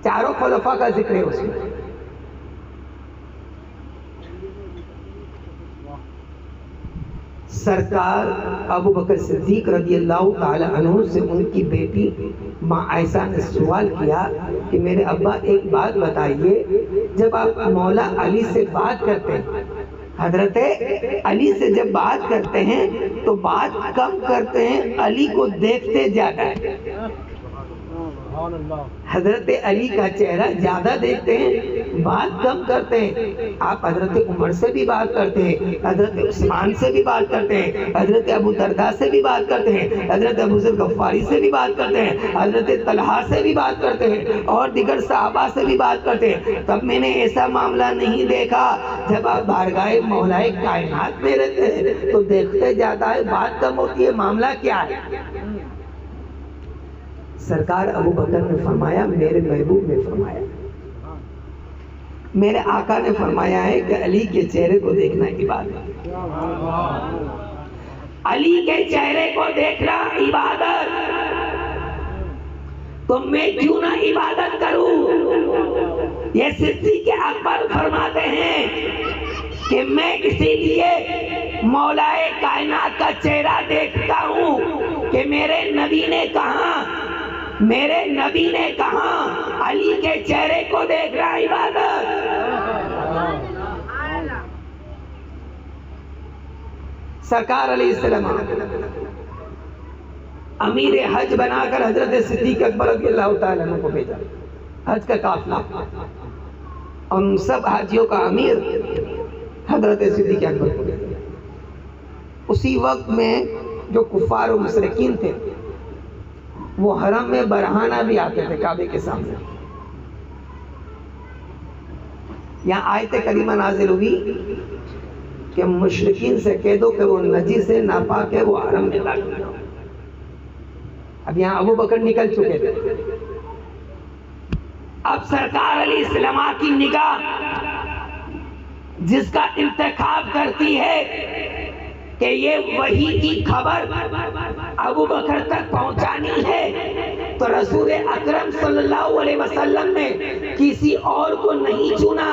चारों खुलफा का जिक्र है उसमें। सरकार अबू बकर सिद्दीक रज़ियल्लाहु ताला अन्हु से उनकी बेटी माँ आयशा ने सवाल किया कि मेरे अब्बा एक बात बताइए, जब आप मौला अली से बात करते हैं, हजरत अली से जब बात करते हैं तो बात कम करते हैं, अली को देखते ज्यादा है, हजरत अली का चेहरा ज्यादा देखते हैं, बात कम करते हैं। आप हजरत उमर से भी बात करते हैं, हजरत उस्मान से भी बात करते हैं, हजरत अबू दरदा से भी बात करते हैं, हजरत अबू ज़र गफ़ारी से भी बात करते हैं, हजरत तलहा से भी बात करते हैं और दिगर सहाबा से भी बात करते हैं। तब मैंने ऐसा मामला नहीं देखा, जब आप बारगाह मौलाए कायनात में रहते हैं तो देखते ज्यादा है, बात कम होती है, मामला क्या है? सरकार अबू बकर ने फरमाया, मेरे महबूब ने फरमाया, मेरे आका ने फरमाया है कि अली के चेहरे को देखना इबादत, अली के चेहरे को देखना इबादत, तो मैं क्यों ना इबादत करूं? ये सिद्दीक़ अकबर फरमाते हैं कि मैं इसीलिए मौलाए कायनात का चेहरा देखता हूं कि मेरे नबी ने कहा, मेरे नबी ने कहा अली के चेहरे को देखना इबादत। सरकार अलैहिस्सलाम अमीर हज बनाकर हजरत सिद्दीक अकबर रज़ियल्लाहु ताला अन्हु को भेजा, हज का काफिला, और उन सब हाजियों का अमीर हजरत सिद्दीक अकबर को भेजा। उसी वक्त में जो कुफार और मुशरिकीन थे वो हरम में बरहाना भी आते थे काबे के सामने। यहाँ आयत करीमा नाजिल हुई कि मुशरिकीन से कह दो कि वो नजीस है, नापाक है, वो हरम में दाखिल ना हो। अब यहाँ अबू बकर निकल चुके थे। अब सरकार अलैहिस्सलाम की निगाह जिसका इंतखाब करती है कि ये वही की खबर अबू बकर तक पहुंचानी है, तो रसूल अकरम सल्लल्लाहु अलैहि वसल्लम ने किसी और को नहीं चुना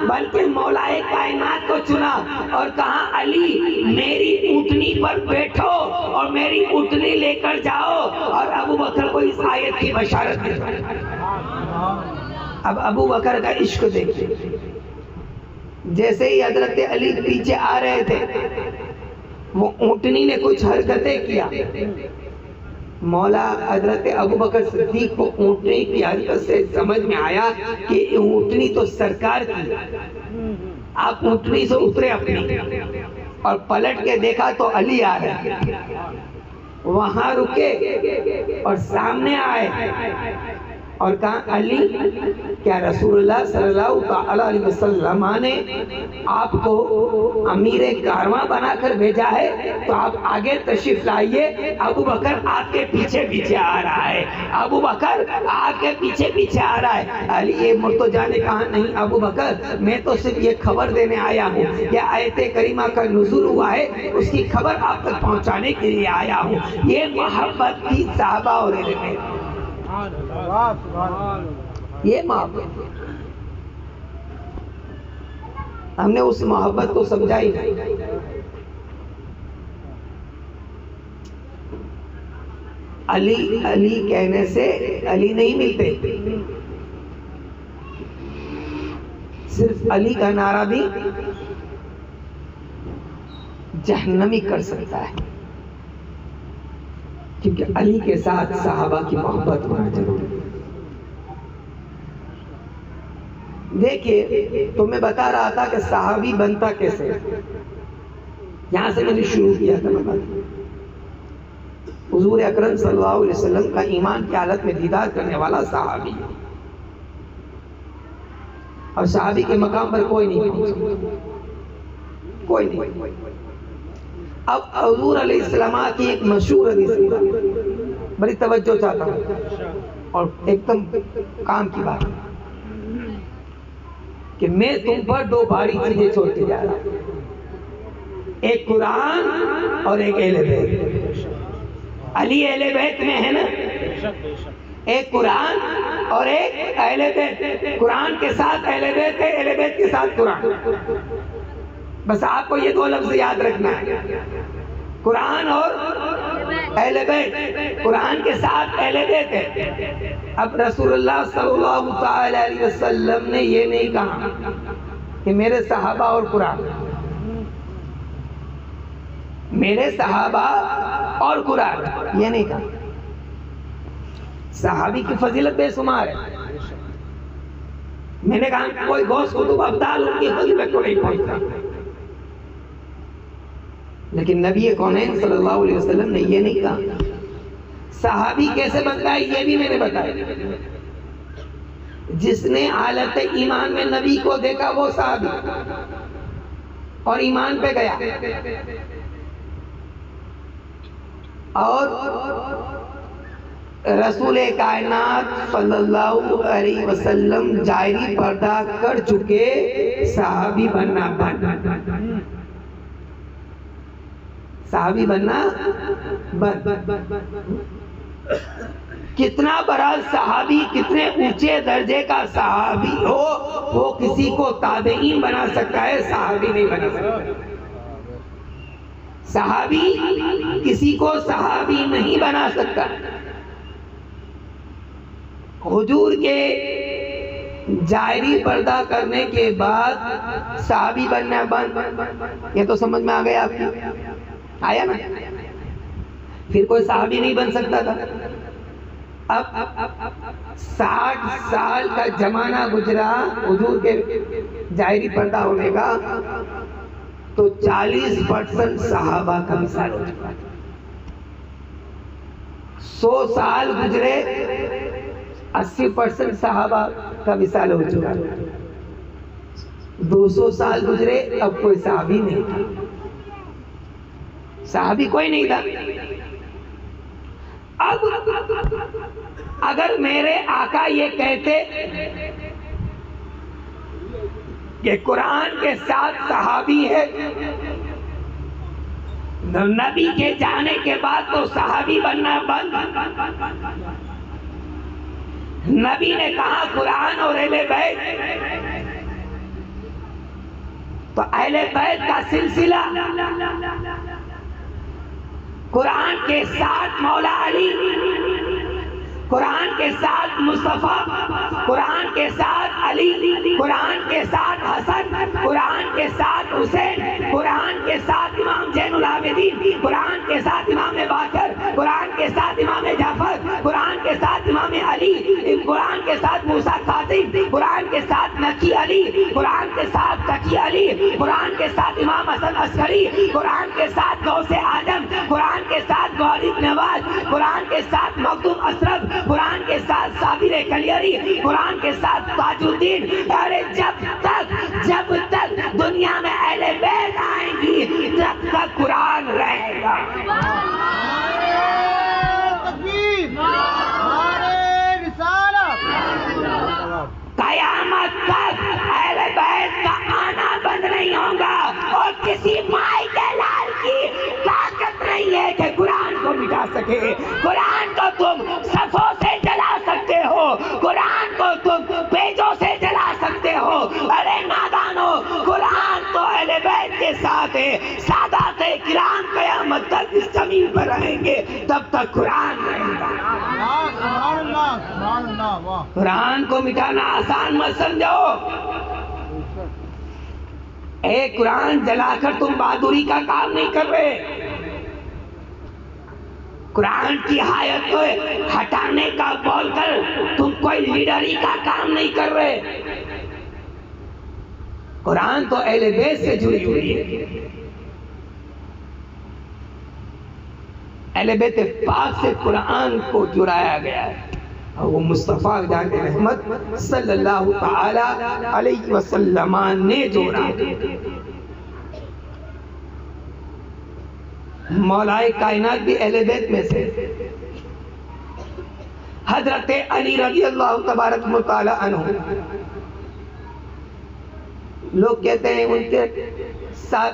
बल्कि मौलाए कायनात को चुना और कहा अली मेरी ऊँटनी पर बैठो और मेरी ऊँटनी लेकर जाओ, और अबू बकर को इस आयत की बशारत दी। अब अबू बकर का इश्क देखिए, जैसे ही हजरत अली पीछे आ रहे थे वो ऊँटनी ने कुछ हरकतें किया। मौला हजरत अबू बकर सिद्दीक को ऊँटनी की हरकत से समझ में आया कि ऊँटनी तो सरकार की। आप ऊँटनी से उतरे अपनी और पलट के देखा तो अली आ रहे, वहां रुके और सामने आए और कहा अली क्या रसूलुल्लाह सल्लल्लाहु अलैहि वसल्लम ने आपको अमीर कारवां बनाकर भेजा है, तो आप आगे तशरीफ लाइए। अबू बकर आपके पीछे पीछे आ रहा है, अबू बकर आपके पीछे पीछे आ रहा है। अली ये मुर्तजा ने कहा नहीं अबू बकर, मैं तो सिर्फ ये खबर देने आया हूँ कि आयत करीमा का नुज़ूल हुआ है, उसकी खबर आप तक पहुँचाने के लिए आया हूँ। ये मोहब्बत की साहबा और ये मोहब्बत हमने उस मोहब्बत को समझाई नहीं। अली अली कहने से अली नहीं मिलते, सिर्फ अली का नारा भी जहन्नमी कर सकता है, क्योंकि अली के साथ सहाबा की मोहब्बत होना जरूरी है। देखिए तो मैं बता रहा था कि सहाबी बनता कैसे, यहां से मैंने शुरू किया था। हुजूर अकरम सल्लल्लाहु अलैहि वसल्लम का ईमान की हालत में दीदार करने वाला सहाबी है, और सहाबी के मकाम पर कोई नहीं पहुंच सकता, कोई नहीं। अब हुजूर अलैहिस्सलाम की एक मशहूर हदीस बड़ी तवज्जो चाहता हूँ और एकदम काम की बात कि मैं तुम पर दो भारी चीजें छोड़ के जा रहा हूँ, एक कुरान और एक अहले बैत। अली अहले बैत में है ना, एक कुरान और एक अहले बैत। कुरान के साथ अहले बैत है, अहले बैत के साथ कुरान। बस आपको ये दो लफ्ज याद रखना है, कुरान और अहले बैत। कुरान के साथ अहले बैत है। अब रसूलुल्लाह सल्लल्लाहु अलैहि वसल्लम ने ये नहीं कहा कि मेरे सहाबा और कुरान, मेरे सहाबा और कुरान, ये नहीं कहा। सहाबी की फजीलत बेशुमार है। मैंने कहा कोई गौस कुतुब अब्दाल उनकी फजीलत को नहीं पहुंचता, लेकिन नबी कौनैन सल्लल्लाहु अलैहि वसल्लम ने ये नहीं कहा। सहाबी कैसे बनता है ये भी मैंने बताया। जिसने हालत ईमान में नबी को देखा वो सहाबी और ईमान पे गया, और रसूल कायनात सल्लल्लाहु अलैहि वसल्लम जायरी पर्दा कर चुके सहाबी बनना सहाबी बनना कितना बड़ा सहाबी, कितने ऊंचे दर्जे का सहाबी हो वो किसी को ताबईन बना सकता है, सहाबी नहीं बना सकता। सहाबी किसी को सहाबी नहीं बना सकता। हुजूर के जायरी पर्दा करने के बाद साहबी बनना बंद। ये तो समझ में आ गया आपको, आया ना? फिर कोई साहबी नहीं बन सकता था। अब 60 साल का जमाना गुजरा हुजूर के जायरी पर्दा होने का, तो 40% सहाबा का मिसाल हो चुका था। 100 साल गुजरे, 80% सहाबा का मिसाल हो चुका है। 200 साल गुजरे, अब कोई सहाबी नहीं था, सहाबी कोई नहीं था। अब अगर मेरे आका ये कहते कि कुरान के साथ सहाबी है, नबी के जाने के बाद तो सहाबी बनना बंद। नबी ने कहा कुरान और अहले बैत, तो अहले बैत का सिलसिला कुरान के साथ मौला अली, कुरान के साथ मुस्तफा, कुरान के साथ अली, कुरान के साथ हसन, कुरान के साथ हुसैन, कुरान के साथ इमाम जैनुल आबिदीन, कुरान के साथ इमाम बाकर, कुरान के साथ इमाम जाफर, कुरान के साथ इमाम अली, कुरान के साथ मूसा कासिम, कुरान के साथ नकी अली, कुरान के साथ तकी अली, कुरान के साथ इमाम हसन अस्करी, कुरान के साथ गौसे आजम, कुरान के साथ गौरीब नवाज, कुरान के साथ मखदूम अशरफ, कुरान के साथ साबिर कलियरी, कुरान के साथ ताजुद्दीन। अरे जब तक दुनिया में अहले बैत आएंगी, तब तक कुरान रहेगा। कयामत तक अहले बैत का आना बंद नहीं होगा, और किसी माई के लाल की ताकत नहीं है कि कुरान को मिटा सके। कुरान को तुम सफों से जला सकते हो, कुरान को तुम पेजों से जला सकते हो। अरे नादानो, कुरान तो अहले बैत के साथ है। सादाते किराम कयामत तक इस जमीन पर रहेंगे, तब तक कुरान रहेगा। कुरान को मिटाना आसान मत समझो। एक कुरान जलाकर तुम बहादुरी का काम नहीं कर रहे। कुरान की आयत को हटाने का बोलकर तुम कोई लीडरी का काम नहीं कर रहे। कुरान तो अहले बैत से जुड़ी हुई है। अहले बैत पाक से कुरान को जुड़ाया गया है, और वो मुस्तफा जान रहमत सल्लल्लाहु ताला अलैहि वसल्लम ने जोड़ा। मौलाए कायनात भी अहले बैत में से। हजरत अली रज़ी अल्लाह तबारक व तआला अन्हु, लोग कहते हैं उनके साथ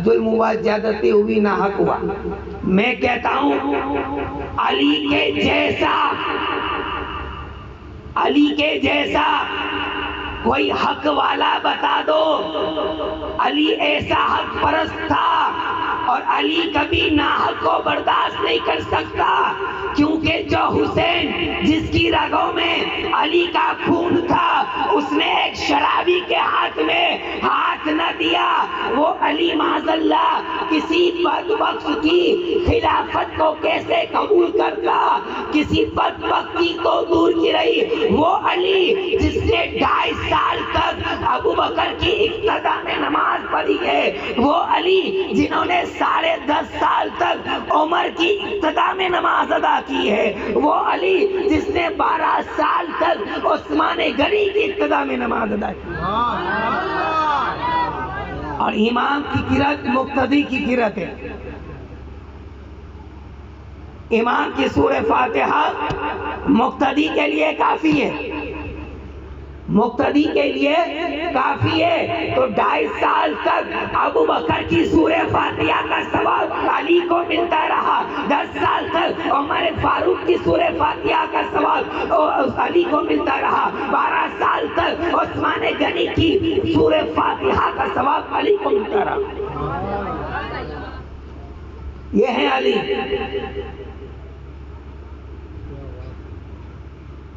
जुल्म हुआ, ज्यादती हुई, नाहक हुआ। मैं कहता हूं अली के जैसा कोई हक वाला बता दो। अली ऐसा हक परस्त था, और अली कभी नाहक को बर्दाश्त नहीं कर सकता, क्योंकि जो हुसैन जिसकी रगों में अली का खून था, उसने एक शराबी के हाथ में हाथ न दिया। वो अली माज़ल्ला किसी बदबख्श की खिलाफत को कैसे कबूल करता, किसी बदबख्ती तो दूर की रही। वो अली जिसने 2.5 साल तक अबू बकर की इक्तदा में नमाज पढ़ी है, वो अली जिन्होंने 10.5 साल तक उमर की इक्तदा में नमाज अदा की है, वो अली जिसने 12 साल तक उस्मान गनी की इक्तदा में नमाज अदा की। और इमाम की किरत मुक्तदी की किरत है। इमाम की सूरह फातिहा मुक्तदी के लिए काफी है, मुक्तदी के लिए काफी है। तो 2.5 साल तक अबू बकर की सूरह फातिहा का सवाब अली को मिलता रहा। 10 साल तक उमर फारूक की सूरह फातिहा का सवाब अली को मिलता रहा। 12 साल तक उस्मान गनी की सूरह फातिहा का सवाब अली को मिलता रहा। ये है अली।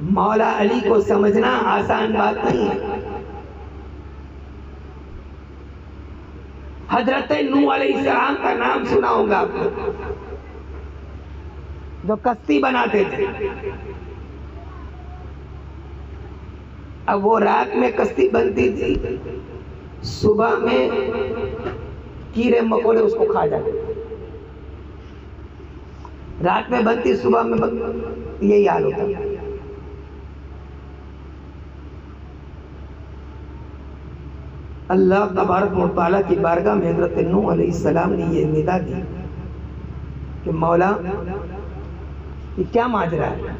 मौला अली को समझना आसान बात नहीं है। हजरत नूह अलैहिस्सलाम का नाम सुना होगा आपने, जो कश्ती बनाते थे। अब वो रात में कश्ती बनती थी, सुबह में कीड़े मकोड़े उसको खा जाते। रात में बनती, सुबह में यही हाल होता। अल्लाह तबारक व तआला की बारगाह में हज़रत नूह अलैहिस्सलाम ने ये निदा दी कि मौला ये क्या माजरा है।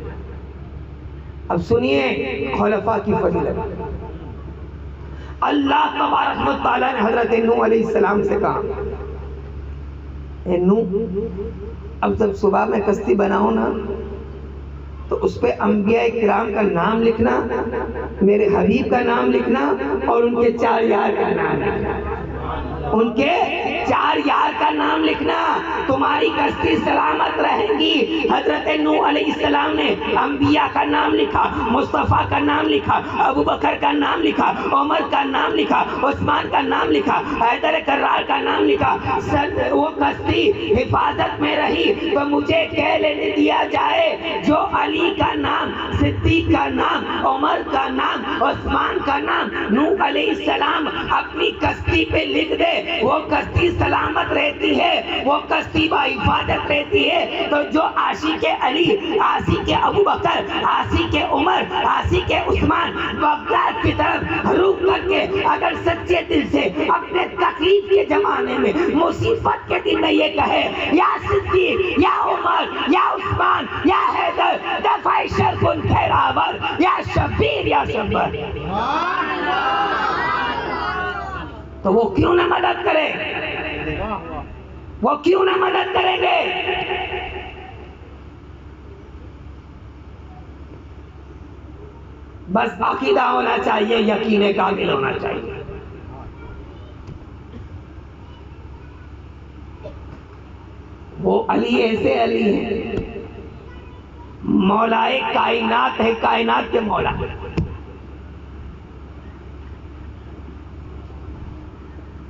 अब सुनिए खुलफा की फजीलत। अल्लाह तबारक व तआला ने हज़रत नूह अलैहिस्सलाम से कहा, ए नूह, अब जब सुबह में कश्ती बनाओ ना तो उस पे अंबिया इकराम का नाम लिखना, मेरे हबीब का नाम लिखना और उनके 4 यार का नाम लिखना। उनके 4 यार का नाम लिखना, तुम्हारी कश्ती सलामत रहेगी। हजरत नूह अलैहिस्सलाम ने अंबिया का नाम लिखा, मुस्तफ़ा का नाम लिखा, अबू बकर का नाम लिखा, उमर का नाम लिखा, उस्मान का नाम लिखा, हैदर कर्रार का नाम लिखा। वो कश्ती हिफाजत में रही तो मुझे कह लेने दिया जाए, जो अली का नाम, सिद्दीक का नाम, उमर का नाम, उस्मान का नाम नूह अलैहिस्सलाम अपनी कश्ती पे लिख दे, वो कश्ती सलामत रहती है, वो कश्ती बाहिफाजत रहती है। तो जो आशिक अली, आशिक अबू बकर, आशिक उमर, आशिक उस्मान बगदाद की तरफ रुख करके अगर सच्चे दिल से अपने तकलीफ के जमाने में, मुसीबत के दिन में ये कहे, या सिद्दीक, या उमर, या उस्मान, या हैदर, दफाई शरफुल खैरावर, या शबीर, या शबर, तो वो क्यों ना मदद करे? वो क्यों ना मदद करेंगे? बस अकीदा होना चाहिए, यकीन कामिल होना चाहिए। वो अली ऐसे अली है, मौलाए कायनात है, कायनात के मौला।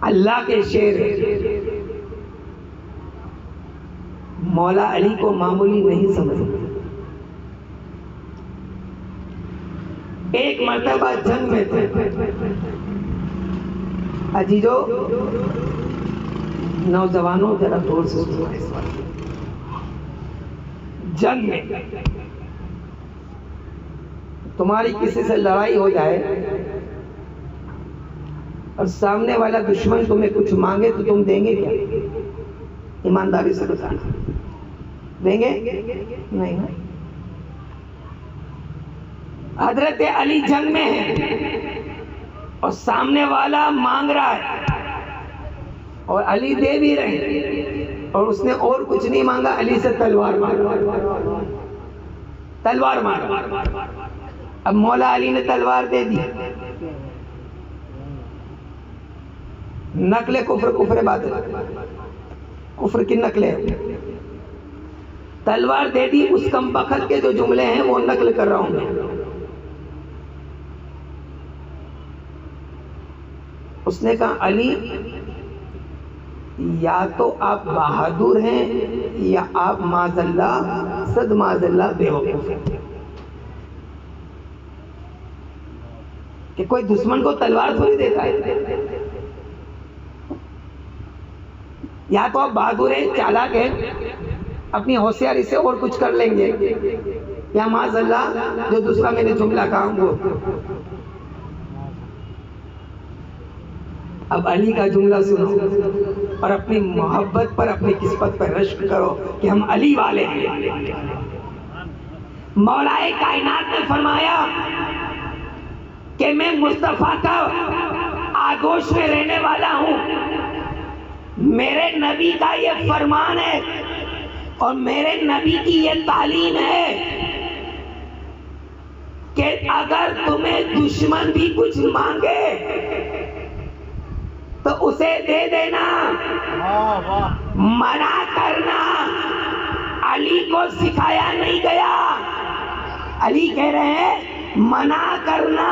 अल्लाह के शेर है। मौला अली को मामूली नहीं समझते। एक मर्तबा जंग में थे अजीजों, नौजवानों जरा गौर से सुनो इस बात। जंग में तुम्हारी किसी से लड़ाई हो जाए और सामने वाला दुश्मन तुम्हें कुछ मांगे तो तुम देंगे क्या? ईमानदारी से बताना, देंगे? नहीं ना। हजरत अली जंग में है और सामने वाला मांग रहा है और अली दे भी रहे हैं, और उसने और कुछ नहीं मांगा, अली से तलवार मारो, तलवार मारो। अब मौला अली ने तलवार दे दी। नकले कुफ्र, कुफ्र बात, कुफ्र की नकले। तलवार दे दी, उस कम बखत के जो जुमले हैं वो नकल कर रहा हूं मैं। उसने कहा, अली या तो आप बहादुर हैं या आप माज़ल्ला, सद माज़ल्ला बेवकूफ हैं। कि कोई दुश्मन को तलवार थोड़ी देता है। या तो आप बहादुर हैं, चालाक हैं, अपनी होशियारी से और कुछ कर लेंगे, या माज़ल्ला जो दूसरा मैंने जुमला कहा वो। अब अली का जुमला सुनो और अपनी मोहब्बत पर, अपनी किस्मत पर रश्क करो कि हम अली वाले हैं। मौलाए कायनात ने फरमाया कि मैं मुस्तफा का आगोश में रहने वाला हूं। मेरे नबी का ये फरमान है और मेरे नबी की ये तालीम है कि अगर तुम्हें दुश्मन भी कुछ मांगे तो उसे दे देना, मना करना अली को सिखाया नहीं गया। अली कह रहे हैं मना करना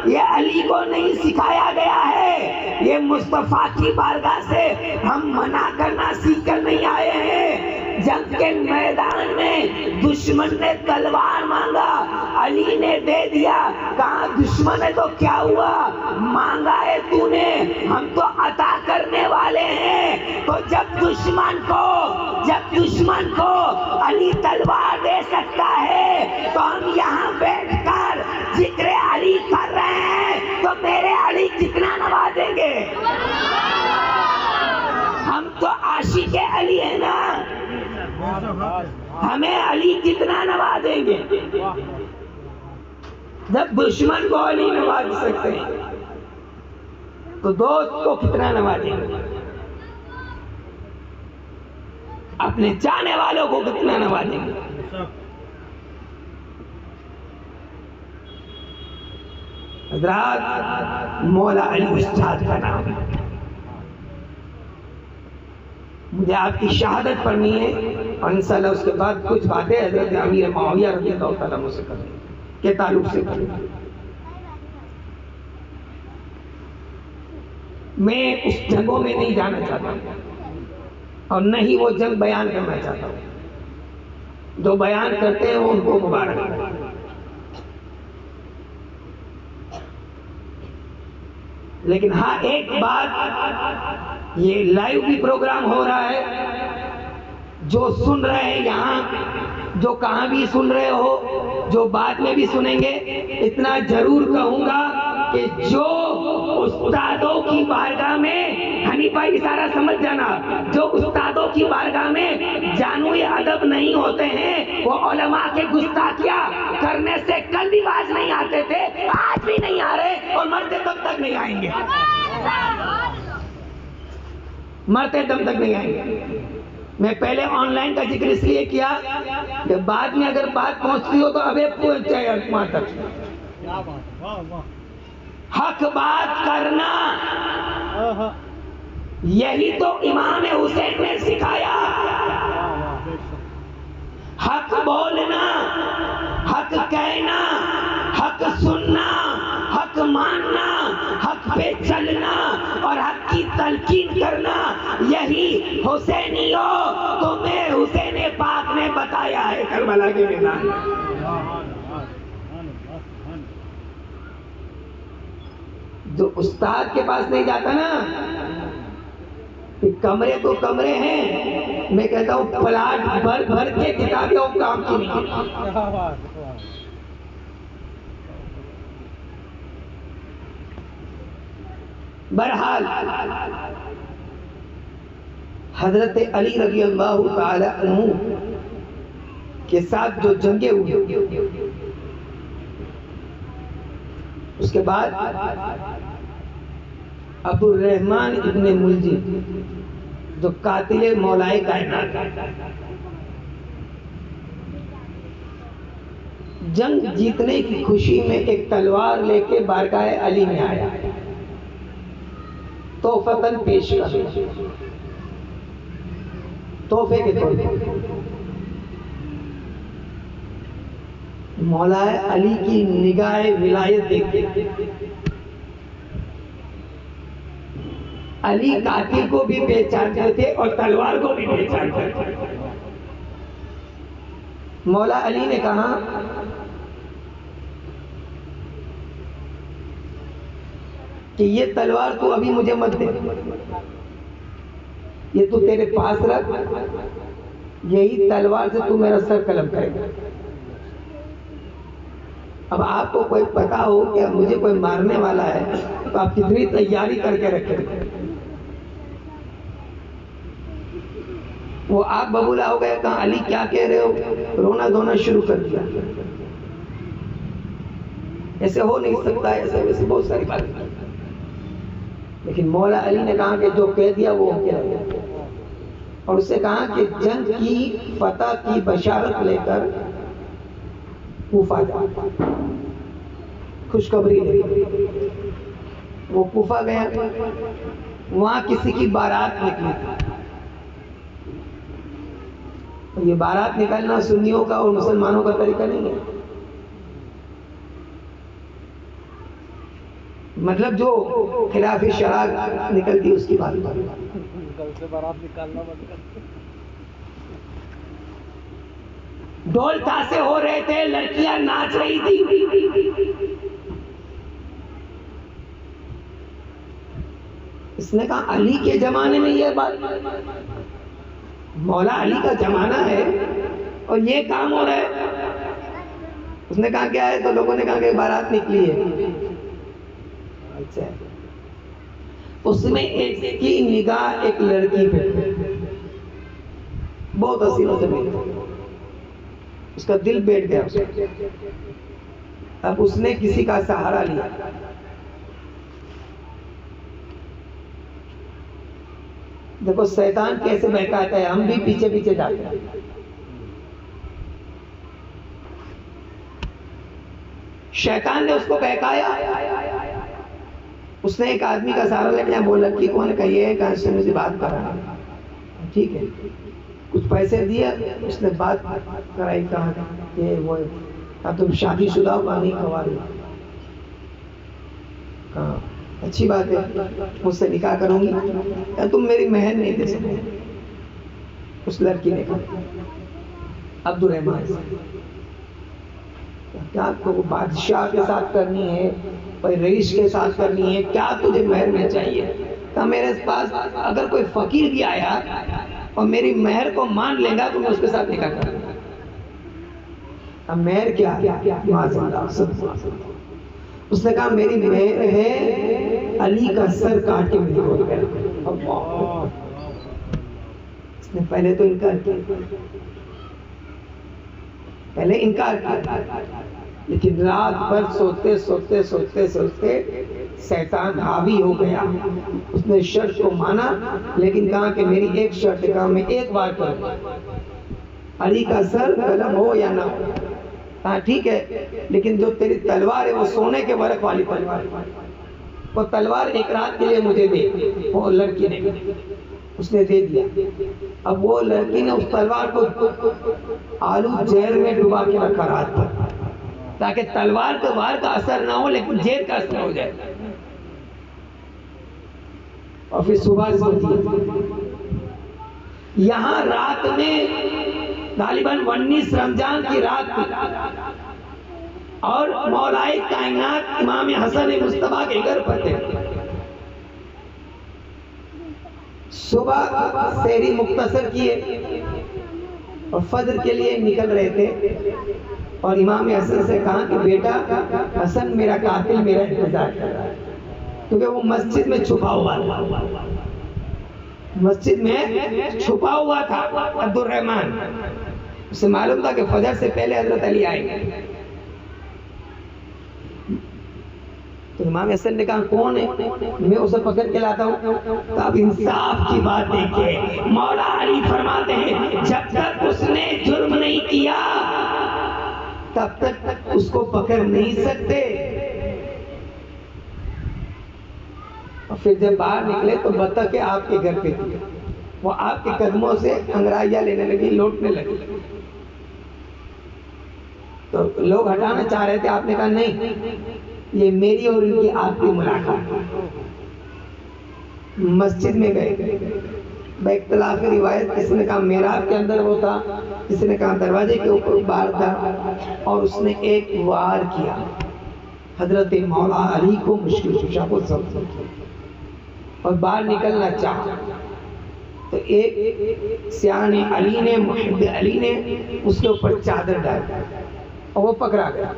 ये अली को नहीं सिखाया गया है, ये मुस्तफा की बारगाह से हम मना करना सीख कर नहीं आए हैं। जंग के मैदान में दुश्मन ने तलवार मांगा, अली ने दे दिया। कहा दुश्मन है तो क्या हुआ, मांगा है तूने, हम तो अता करने वाले हैं। तो जब दुश्मन को अली तलवार दे सकता है तो हम यहाँ बैठकर जिक्र अली कर रहे हैं, तो मेरे अली कितना नवाजेंगे। हम तो आशिक अली है ना, हमें अली कितना नवाजेंगे। जब दुश्मन को अली नवाज सकते हैं तो दोस्त को कितना नवाजेंगे, अपने चाहने वालों को कितना नवाजेंगे। हज़रत मौला अली उस्ताद का नाम है। मुझे आपकी शहादत पढ़नी है और इंशाअल्लाह उसके बाद कुछ बातें हज़रत अमीर मुआविया रज़ियल्लाहु तआला अन्हु से करेंगे के ताल्लुक से करेंगे। मैं उस जंगों में नहीं जाना चाहता और न ही वो जंग बयान करना चाहता हूँ। जो बयान करते हैं वो उनको मुबारक। लेकिन हाँ एक बात, ये लाइव भी प्रोग्राम हो रहा है, जो सुन रहे हैं यहाँ, जो कहाँ भी सुन रहे हो, जो बाद में भी सुनेंगे, इतना जरूर कहूंगा कि जो उस्तादों की बारगाह में, हनीफा इशारा समझ जाना, जो उस्तादों की बारगाह में जानवी अदब नहीं होते हैं, वो उलमा के गुस्ताखिया करने से कल भी बाज नहीं आते थे, आज भी नहीं आ रहे और मरते दम तक नहीं आएंगे। मरते दम तक नहीं आएंगे। मैं पहले ऑनलाइन का जिक्र इसलिए किया कि बाद में अगर बात पहुंचती हो तो अबे पहुंच जाए वहां तक। हक बात करना यही तो इमाम हुसैन ने सिखाया। हक बोलना, हक कहना, हक सुनना, हक मानना, हक पे चलना और हक की तलकीन करना, यही हुसैनियों तुम्हें हुसैन पाक ने बताया है करबला के मैदान में। जो उस्ताद के पास नहीं जाता ना, कमरे तो कमरे हैं, मैं कहता हूँ प्लाट भर भर के किताबें और काम की नहीं। बहरहाल हजरत अली रज़ी अल्लाह तआला अन्हु के साथ जो जंगे हुई, उसके बाद अब्दुल रहमान इब्ने मुलजिम जो कातिल मौलाए कायनात, जंग जीतने की खुशी में एक तलवार लेके बारगाह अली में आया, तोहफतन पेश कर, तोहफे के तौर पर। मौलाए अली की निगाह विलायत देखते अली कातिल को भी पहचानते थे और तलवार को भी पहचानते थे। मौला अली ने कहा कि ये तलवार तू अभी मुझे मत दे, ये तू तेरे पास रख, यही तलवार से तू मेरा सर कलम करेगा। अब आपको कोई पता हो कि मुझे कोई मारने वाला है तो आप कितनी तैयारी करके रखें। वो आप बबूला हो गया, कहा अली क्या कह रहे हो, रोना धोना शुरू कर दिया। ऐसे हो नहीं सकता, ऐसे वैसे बहुत सारी बातें। लेकिन मौला अली ने कहा कि जो कह दिया वो क्या है, और उससे कहा कि जंग की फतह की बशारत लेकर कूफा जा, खुशखबरी ले। वो कूफा गया, वहां किसी की बारात निकली थी। ये बारात निकालना सुन्नियों का और मुसलमानों का तरीका नहीं है। मतलब जो खिलाफ शराअत निकलती उसकी बात कर। घर से बारात निकालना बंद कर। ढोल ताशे हो रहे थे, लड़कियां नाच रही थी। इसने कहा अली के जमाने में ये बात, मौला अली का जमाना है और ये काम हो रहा है। उसने कहा क्या है, तो लोगों ने कहा कि बारात निकली है। अच्छा, उसमें एक की निगाह एक लड़की पे बहुत हसीनों से मिली, उसका दिल बैठ गया। अब उसने किसी का सहारा लिया। देखो शैतान कैसे बहकाता है, हम भी पीछे पीछे जाते हैं। शैतान ने उसको बहकाया। उसने एक आदमी का सहारा लेके बोला कि कौन कहिए कहां से मुझे बात करा। ठीक है, कुछ पैसे दिए, उसने बात कराई। कहा कि वो अब तुम शादीशुदा हो, नहीं खवा रही। कहा अच्छी बात है, मुझसे निकाह करूंगी या तुम मेरी मेहर नहीं दे सकते। उस लड़की ने कहा अब्दुल रहमान क्या तो बादशाह के साथ करनी है, कोई रईस के साथ करनी है, क्या तुझे मेहर में चाहिए? तो मेरे पास अगर कोई फकीर भी आया और मेरी मेहर को मान लेगा तो मैं उसके साथ निकाह करूंगा। अब मेहर क्या? उसने कहा मेरी मेहर है अली का सर काट के मुझे बोल गया। उसने पहले तो इनकार किया, पहले इनकार किया, लेकिन रात भर सोते सोते सोते सोते शैतान हावी हो गया। उसने शर्त को माना, लेकिन कहा कि मेरी एक शर्त, कहा मैं एक बार करूंगा, अली का सर कलम हो या ना हो। हाँ ठीक है, लेकिन जो तेरी तलवार है वो सोने के वर्क वाली तलवार, वो तलवार एक रात के लिए मुझे दे। वो लड़की ने, उसने दे दिया। अब वो लड़की ने उस तलवार को आलू जहर में डुबा के रखा रात भर, ताकि तलवार के वार का असर ना हो लेकिन जहर का असर हो जाए। और फिर सुबह से यहाँ रात में गालिबन 19 रमजान की रात थी और मौलाए कायनात इमाम हसन मुस्तफा के घर पर थे। सुबह सेहरी मुख्तसर किए और फजर के लिए निकल रहे थे और इमाम हसन से कहा कि बेटा हसन मेरा कातिल मेरा इंतजार कर रहा है, क्योंकि वो मस्जिद में छुपा हुआ था। मस्जिद में छुपा हुआ था अब्दुल रहमान। उसे मालूम था कि फजर से पहले हजरत अली आएंगे। तो इमाम हसन ने कहा कौन है, मैं उसे पकड़ के लाता हूँ। तो अब इंसाफ की बात देखिए, मौला अली फरमाते हैं जब तक उसने जुर्म नहीं किया तब तक उसको पकड़ नहीं सकते। और फिर जब बाहर निकले तो बतख आपके घर पे थी, वो आपके कदमों से अंगड़ाइयां लेने लगी, लौटने लगी। तो लोग हटाना चाह रहे थे, आपने कहा नहीं, ये मेरी और इनकी आखिरी मुलाकात। मस्जिद में गए, इख्तिलाफ रिवायत, किसी ने कहा मेहराब के अंदर वो था, किसी ने कहा दरवाजे के ऊपर बार था, और उसने एक वार किया हजरत मौला अली को मुश्किल कुशा को सब, और बाहर निकलना चाहा। तो एक सियाने अली ने, मुहब्बे अली ने उसके ऊपर चादर डाल और वो पकड़ा गया।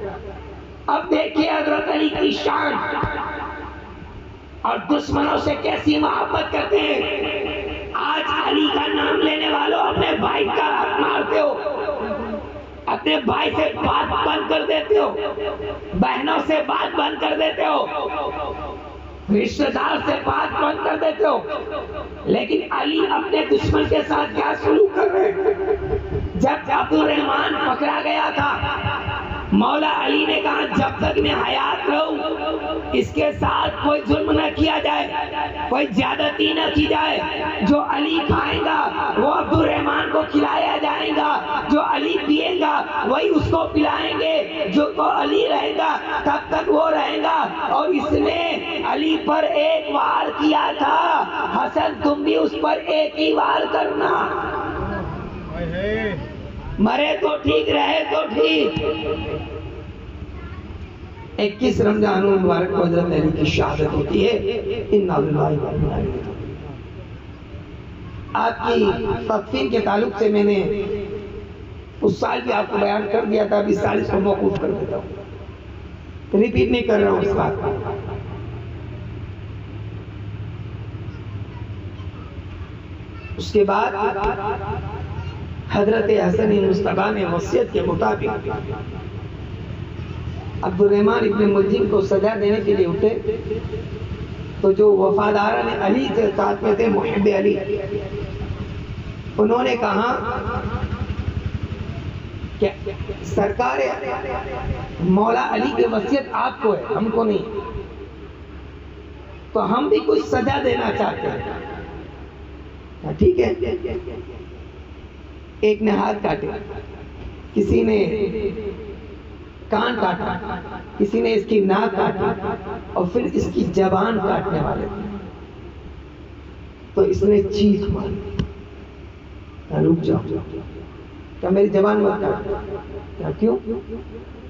अब देखिए हजरत अली की शान और दुश्मनों से कैसी मोहब्बत करते हैं। आज अली का नाम लेने वालों अपने भाई का हक मारते हो, अपने भाई से बात बंद कर देते हो, बहनों से बात बंद कर देते हो, रिश्तेदार से बात बंद कर देते हो। लेकिन अली अपने दुश्मन के साथ क्या सलूक कर रहे हैं। जब अब्दुल रहमान पकड़ा गया था, मौला अली ने कहा जब तक मैं हयात रहूं इसके साथ कोई जुल्म न किया जाए, कोई ज्यादती न की जाए। जो अली खाएगा वो अब्दुल रहमान को खिलाया जाएगा, जो अली पिएगा पिएगा वही उसको पिलाएंगे, जो तो अली रहेगा तब तक वो रहेगा। और इसने अली पर एक वार किया था, हसन तुम भी उस पर एक ही वार करना, मरे तो ठीक रहे तो ठीक। 21 रमजान मुबारक को हज़रत अली की शहादत होती है। इन्ना लिल्लाहि व इन्ना इलैहि राजिऊन। आपकी तकफीर के ताल्लुक से मैंने उस साल भी आपको बयान कर दिया था, अब इस साल इसको मौकूफ कर देता हूँ, रिपीट नहीं कर रहा हूँ इस बात को। उसके बाद हजरत हसन मुस्तफा ने वसीयत के मुताबिक अब्दुर्रहमान इब्न मुलजिम को सजा देने के लिए उठे, तो जो वफादार ने अली के साथ में थे, मुहिब अली, उन्होंने कहा कि सरकार मौला अली की वसीयत आपको है, हमको नहीं, तो हम भी कुछ सजा देना चाहते हैं। ठीक है, एक ने हाथ काटे, किसी ने कान काटा, किसी ने इसकी नाक काटी और फिर इसकी जबान काटने वाले थे। तो इसने चीख मारी, रुक जाओ, क्या मेरी जबान मत काटो। क्या क्यों?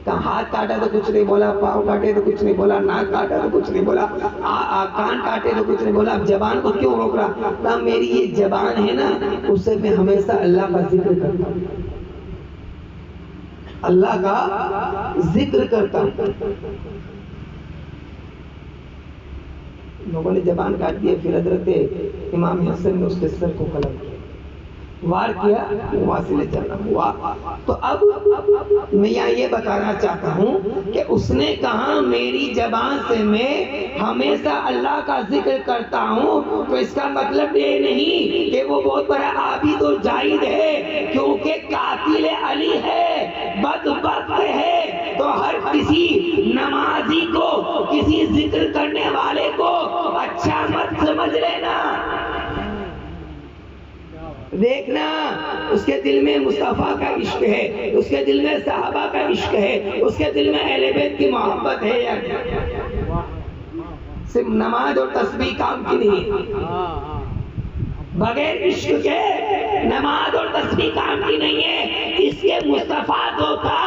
क्या हाथ काटा तो कुछ नहीं बोला, पाँव काटे तो कुछ नहीं बोला, नाक काटा तो कुछ नहीं बोला, कान काटे तो कुछ नहीं बोला, अब जबान को क्यों रोक रहा? क्या मेरी ये जबान है ना, उससे मैं हमेशा अल्लाह का जिक्र करता हूँ, अल्लाह का जिक्र करता हूँ। लोगों ने जबान काट दिया, फिर हजरत इमाम हसन ने उसके सर को कलम किया, वार किया, वहां से ले जाना हुआ। तो अब मैं यहाँ ये बताना चाहता हूँ कि उसने कहा मेरी जबान से मैं हमेशा अल्लाह का जिक्र करता हूँ, तो इसका मतलब ये नहीं कि वो बहुत बड़ा आबिद और जाहिद है, क्योंकि कातिल अली है, बदबख्त है। तो हर किसी नमाजी को, किसी जिक्र करने वाले को अच्छा मत समझ लेना। देखना, उसके दिल में मुस्तफा का इश्क है, उसके दिल में सहाबा का इश्क है, उसके दिल में अहले बैत की मोहब्बत है या सिर्फ नमाज और तस्बीह काम की नहीं है। बगैर इश्क के नमाज और तस्बीह काम की नहीं है। इसके मुस्तफा तो था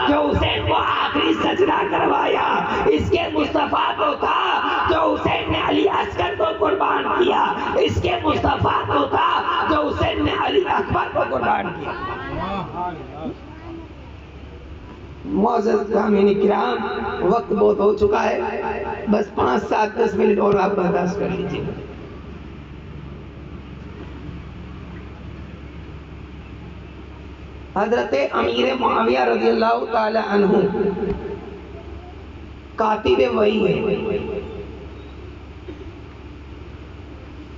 जो हुसैन को आखिरी सजदा करवाया, इसके मुस्तफा तो था जो हुसैन ने अली अस्कर को कुर्बान किया, इसके मुस्तफा तो था जो हुसैन ने अली अकबर को कुर्बान किया। मौजूद कामिनी किराम, वक्त बहुत हो चुका है, बस 5, 7, 10 मिनट और आप बर्दाश्त कर लीजिए। हजरत अमीर मुआविया रज़ियल्लाहु ताला अन्हु कातिबे वही है,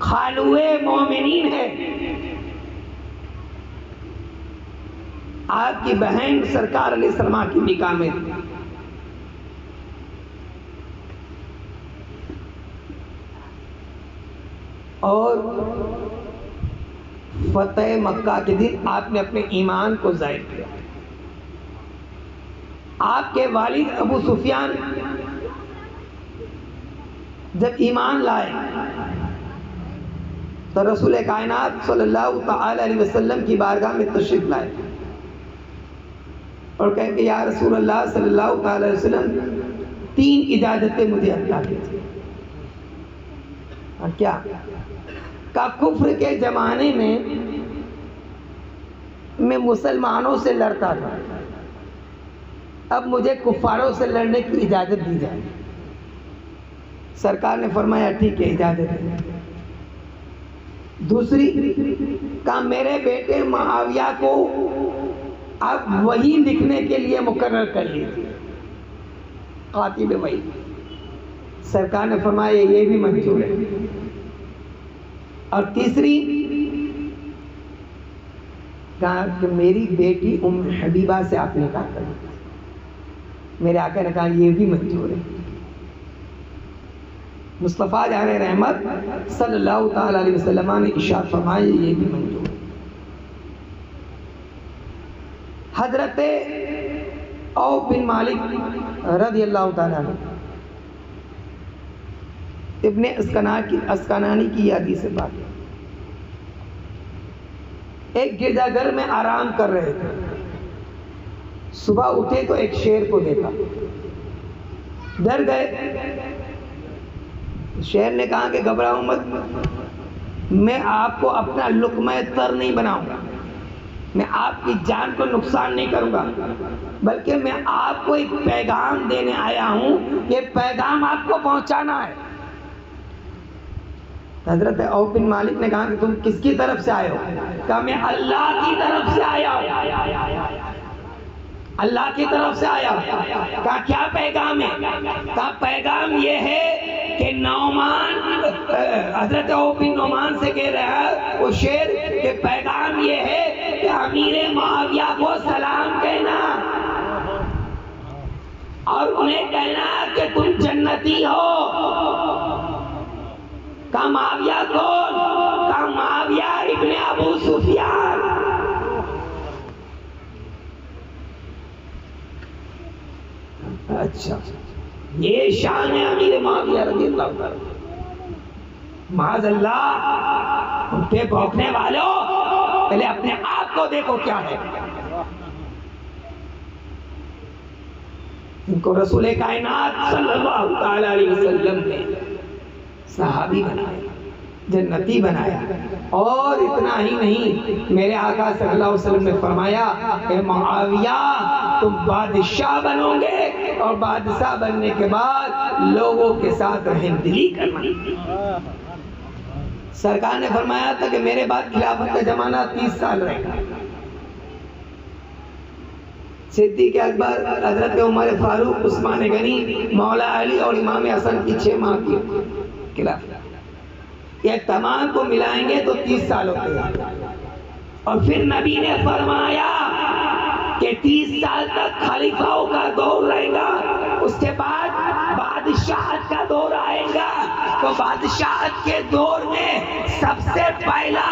खालुए मोमिनीन है। आपकी बहन सरकार अलैहिस्सलाम की निकाह में और फतेह मक्का के दिन आपने अपने ईमान को जाहिर किया। आपके वालिद अबू सुफियान जब ईमान लाए तो रसूल कायनात सल्लल्लाहु तआला अलैहि वसल्लम की बारगाह में तशरीफ लाए और कहे कि या रसूल अल्लाह सल्लल्लाहु तआला अलैहि वसल्लम 3 इजाजतें मुझे अता कीजिए। और क्या का कुफ्र के जमाने में मैं मुसलमानों से लड़ता था, अब मुझे कुफारों से लड़ने की इजाजत दी जाए। सरकार ने फरमाया ठीक है, इजाजत है। दूसरी का मेरे बेटे मुआविया को अब वही लिखने के लिए मुकर्रर कर लीजिए, कातिब वही। सरकार ने फरमाया ये भी मंजूर है। और तीसरी कहा कि मेरी बेटी उम्म हबीबा से आप निकाह कर, मेरे आका ने कहा ये भी मंजूर है। मुस्तफ़ा जाने रहमत सल्लल्लाहु ताला अलैहि वसल्लम ने इरशाद फरमाया ये भी मंजूर है। हजरत औफ बिन मालिक रज़ी अल्लाह ताला अन्हु इब्ने अस्कनानी की हदीस से बात, एक गिरजाघर में आराम कर रहे थे। सुबह उठे तो एक शेर को देखा, डर गए। शेर ने कहा कि घबराओ मत, मैं आपको अपना लुक़्मा तर नहीं बनाऊंगा, मैं आपकी जान को नुकसान नहीं करूंगा, बल्कि मैं आपको एक पैगाम देने आया हूं। ये पैगाम आपको पहुंचाना है। हजरत औफ बिन मालिक ने कहा कि तुम किसकी तरफ से आए हो? कहा मैं अल्लाह की तरफ से आया हूं, अल्लाह की तरफ से आया हूं। कहा क्या पैगाम है? कहा पैगाम ये है कि नौमान, हजरत औफ बिन नौमान से कह रहा है वो शेर के पैगाम ये है कि अमीर मुआविया को सलाम कहना और उन्हें कहना कि तुम जन्नती हो। का मुआविया कौन? का मुआविया इब्ने अबू सुफियान। अच्छा, ये शान है अमीर मुआविया रज़ियल्लाहु ताला। माज़अल्लाह, उनके भौंकने वालों, पहले अपने आप को देखो क्या है। इनको रसूल कायनात सल्लल्लाहु ताला अलैहि वसल्लम ने सहाबी बनाया, जन्नती बनाया। और इतना ही नहीं, मेरे आका सल्लल्लाहु अलैहि वसल्लम ने फरमाया कि मुआविया तुम बादशाह बनोगे और बादशाह बनने के बाद लोगों के साथ रहमदिली करना। सरकार ने फरमाया था कि मेरे बाद खिलाफत का जमाना 30 साल रहेगा। सिद्दीक़ अकबर, हजरत उमर फारूक, उस्मान गनी, मौला अली और इमाम हसन की 6 माह की खिलाफत, ये तमाम को मिलाएंगे तो 30 साल होते हैं। और फिर नबी ने फरमाया कि 30 साल तक खलीफाओं का दौर रहेगा, उसके बाद बादशाहत का दौर आएगा। तो बादशाहत के दौर में सबसे पहला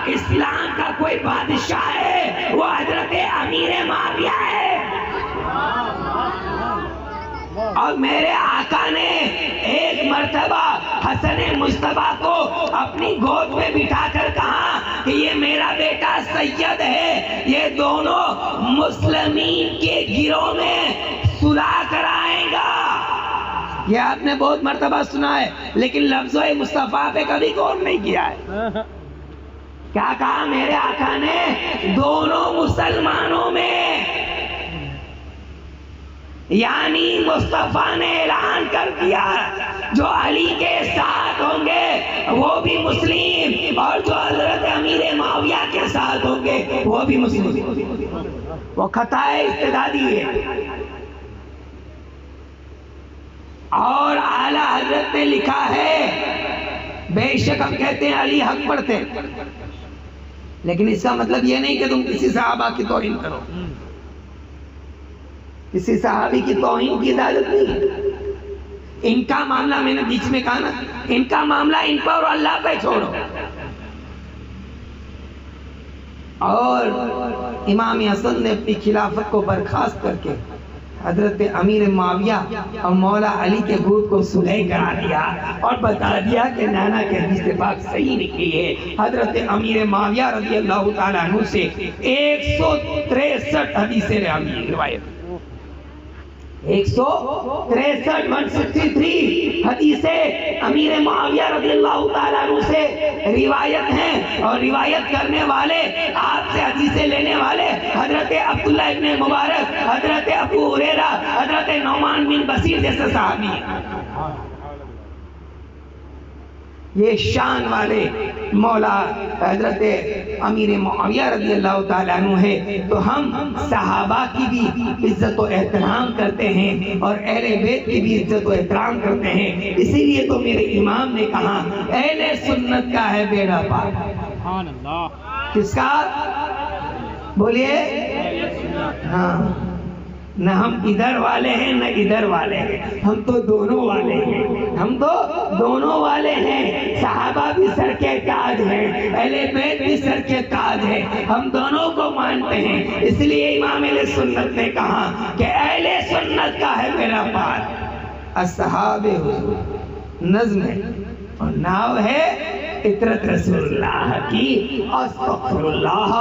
इस्लाम का कोई बादशाह है, वो हजरत अमीर मुआविया है। और मेरे आका ने एक मर्तबा हसन मुस्तफा को अपनी गोद में बिठाकर कहा कि ये मेरा बेटा सैयद है, ये दोनों मुस्लिमीन के गिरोह में सुलह कराएगा। ये आपने बहुत मर्तबा सुना है, लेकिन लफ्ज़ों मुस्तफा पे कभी गौर नहीं किया है। क्या कहा मेरे आका ने? दोनों मुसलमानों में, यानी मुस्तफा ने ऐलान कर दिया जो अली के साथ होंगे वो भी मुस्लिम, और जो हजरत अमीर मुआविया के साथ होंगे वो भी मुस्लिम। वो खताए इस्तेदादी है। और आला हजरत ने लिखा है, बेशक हम कहते हैं अली हक पढ़ते हैं, लेकिन इसका मतलब ये नहीं कि तुम किसी सहाबा की तौहीन करो, किसी सहाबी की तौहीन की इजाजत नहीं। इनका मामला, मैंने बीच में कहा ना, इनका मामला इन पर और अल्लाह पे छोड़ो। और इमाम हसन ने अपनी खिलाफत को बर्खास्त करके हजरत अमीर मुआविया और मौला अली के गुट को सुलह करा दिया और बता दिया कि नाना के हदीस पाक सही निकली है। हजरत अमीर मुआविया रज़ियल्लाहु ताला अन्हु से 163 हदीसें रिवायत, 163 हदीसें अमीर मुआविया रज़ियल्लाहु ताला अन्हु से रिवायत हैं। और रिवायत करने वाले, आपसे हदीसें लेने वाले हजरत अब्दुल्लाह इब्ने मुबारक, हजरत अबू हुरैरा, हजरत नौमान बिन बशीर जैसे सहाबी हैं। ये शान वाले मौला हजरत अमीर मुआविया रज़ियल्लाहु ताला अन्हु है। तो हम सहाबा की भी इज्जत और एहतराम करते हैं और अहले बैत की भी इज्जत और एहतराम करते हैं। इसीलिए तो मेरे इमाम ने कहा अहले सुन्नत का है बेड़ा पार। किसका? बोलिए। हाँ, न हम इधर वाले हैं न इधर वाले हैं, हम तो दोनों वाले हैं, हम तो दोनों वाले हैं। सहाबा भी सर के ताज हैं, अहले बैत भी सर के ताज हैं, हम दोनों को मानते हैं। इसलिए इमाम अहले सुन्नत ने कहा कि अहले सुन्नत का है मेरा पार अस्हाबे हुजूर नज़्म है और नाव है इतरत रसूलुल्लाह की अस्तगफिरुल्लाह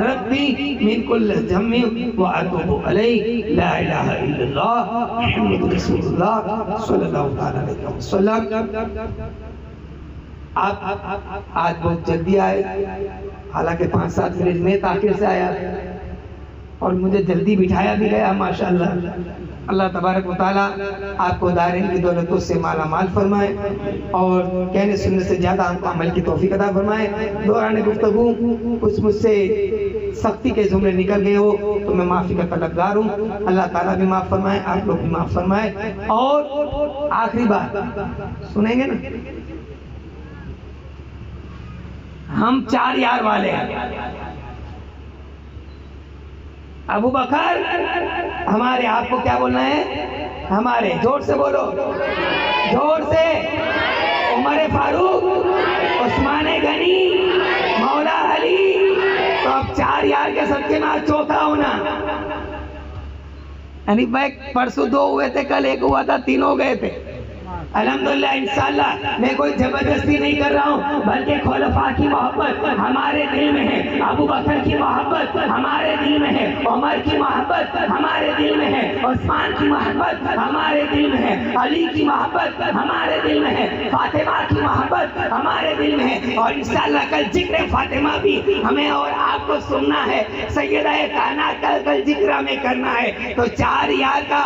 रब्बी मिन कुल्ल ज़म्बि व अतूबु अलैहि ला इलाहा इल्लल्लाह मुहम्मदुर रसूलुल्लाह सल्लल्लाहु अलैहि वसल्लम। आप आज बहुत जल्दी आए, हालांकि 5-7 मिनट में ताखिर से आया और मुझे जल्दी बिठाया भी गया माशाअल्लाह। अल्लाह तबारक व तआला आपको दायरे की दौलतों से माला माल फरमाए और कहने सुनने से ज़्यादा हमको अमल की तौफीक अता फरमाए। दौरान गुफ्तगू कुछ मुझसे सख्ती के जुमले निकल गए हो तो मैं माफ़ी का तलबगार हूँ। अल्लाह ताला भी माफ़ फरमाए, आप लोग भी माफ़ फरमाए। और आखिरी बात सुनेंगे ना, हम 4 यार वाले हैं। अबू बकर हमारे, आपको क्या बोलना है हमारे, जोर से बोलो, जोर से। उमर फारूक, उस्मान गनी, मौला अली, तो अब 4 यार के सबके में चौथा होना। यानी भाई परसों 2 हुए थे, कल 1 हुआ था, 3 हो गए थे। अल्हम्दुलिल्लाह इंशाअल्लाह मैं कोई जबरदस्ती नहीं कर रहा हूँ, बल्कि खुलफा की मोहब्बत हमारे दिल में है, अबू बकर की मोहब्बत हमारे दिल में है, उमर की मोहब्बत हमारे दिल में है, उस्मान की मोहब्बत हमारे दिल में है, अली की मोहब्बत हमारे दिल में है, फातिमा की मोहब्बत हमारे दिल में है। और इंशाअल्लाह कल जिक्र फातिमा भी हमें और आपको सुनना है, सैयदा कायनात कल जिक्र में करना है। तो 4 यार का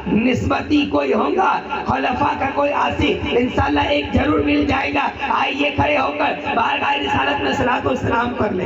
निस्बती कोई होगा, खुलफा का कोई आसी, इंशाअल्लाह एक जरूर मिल जाएगा। आइए खड़े होकर बारगाह रिसालत में सलातो सलाम कर ले।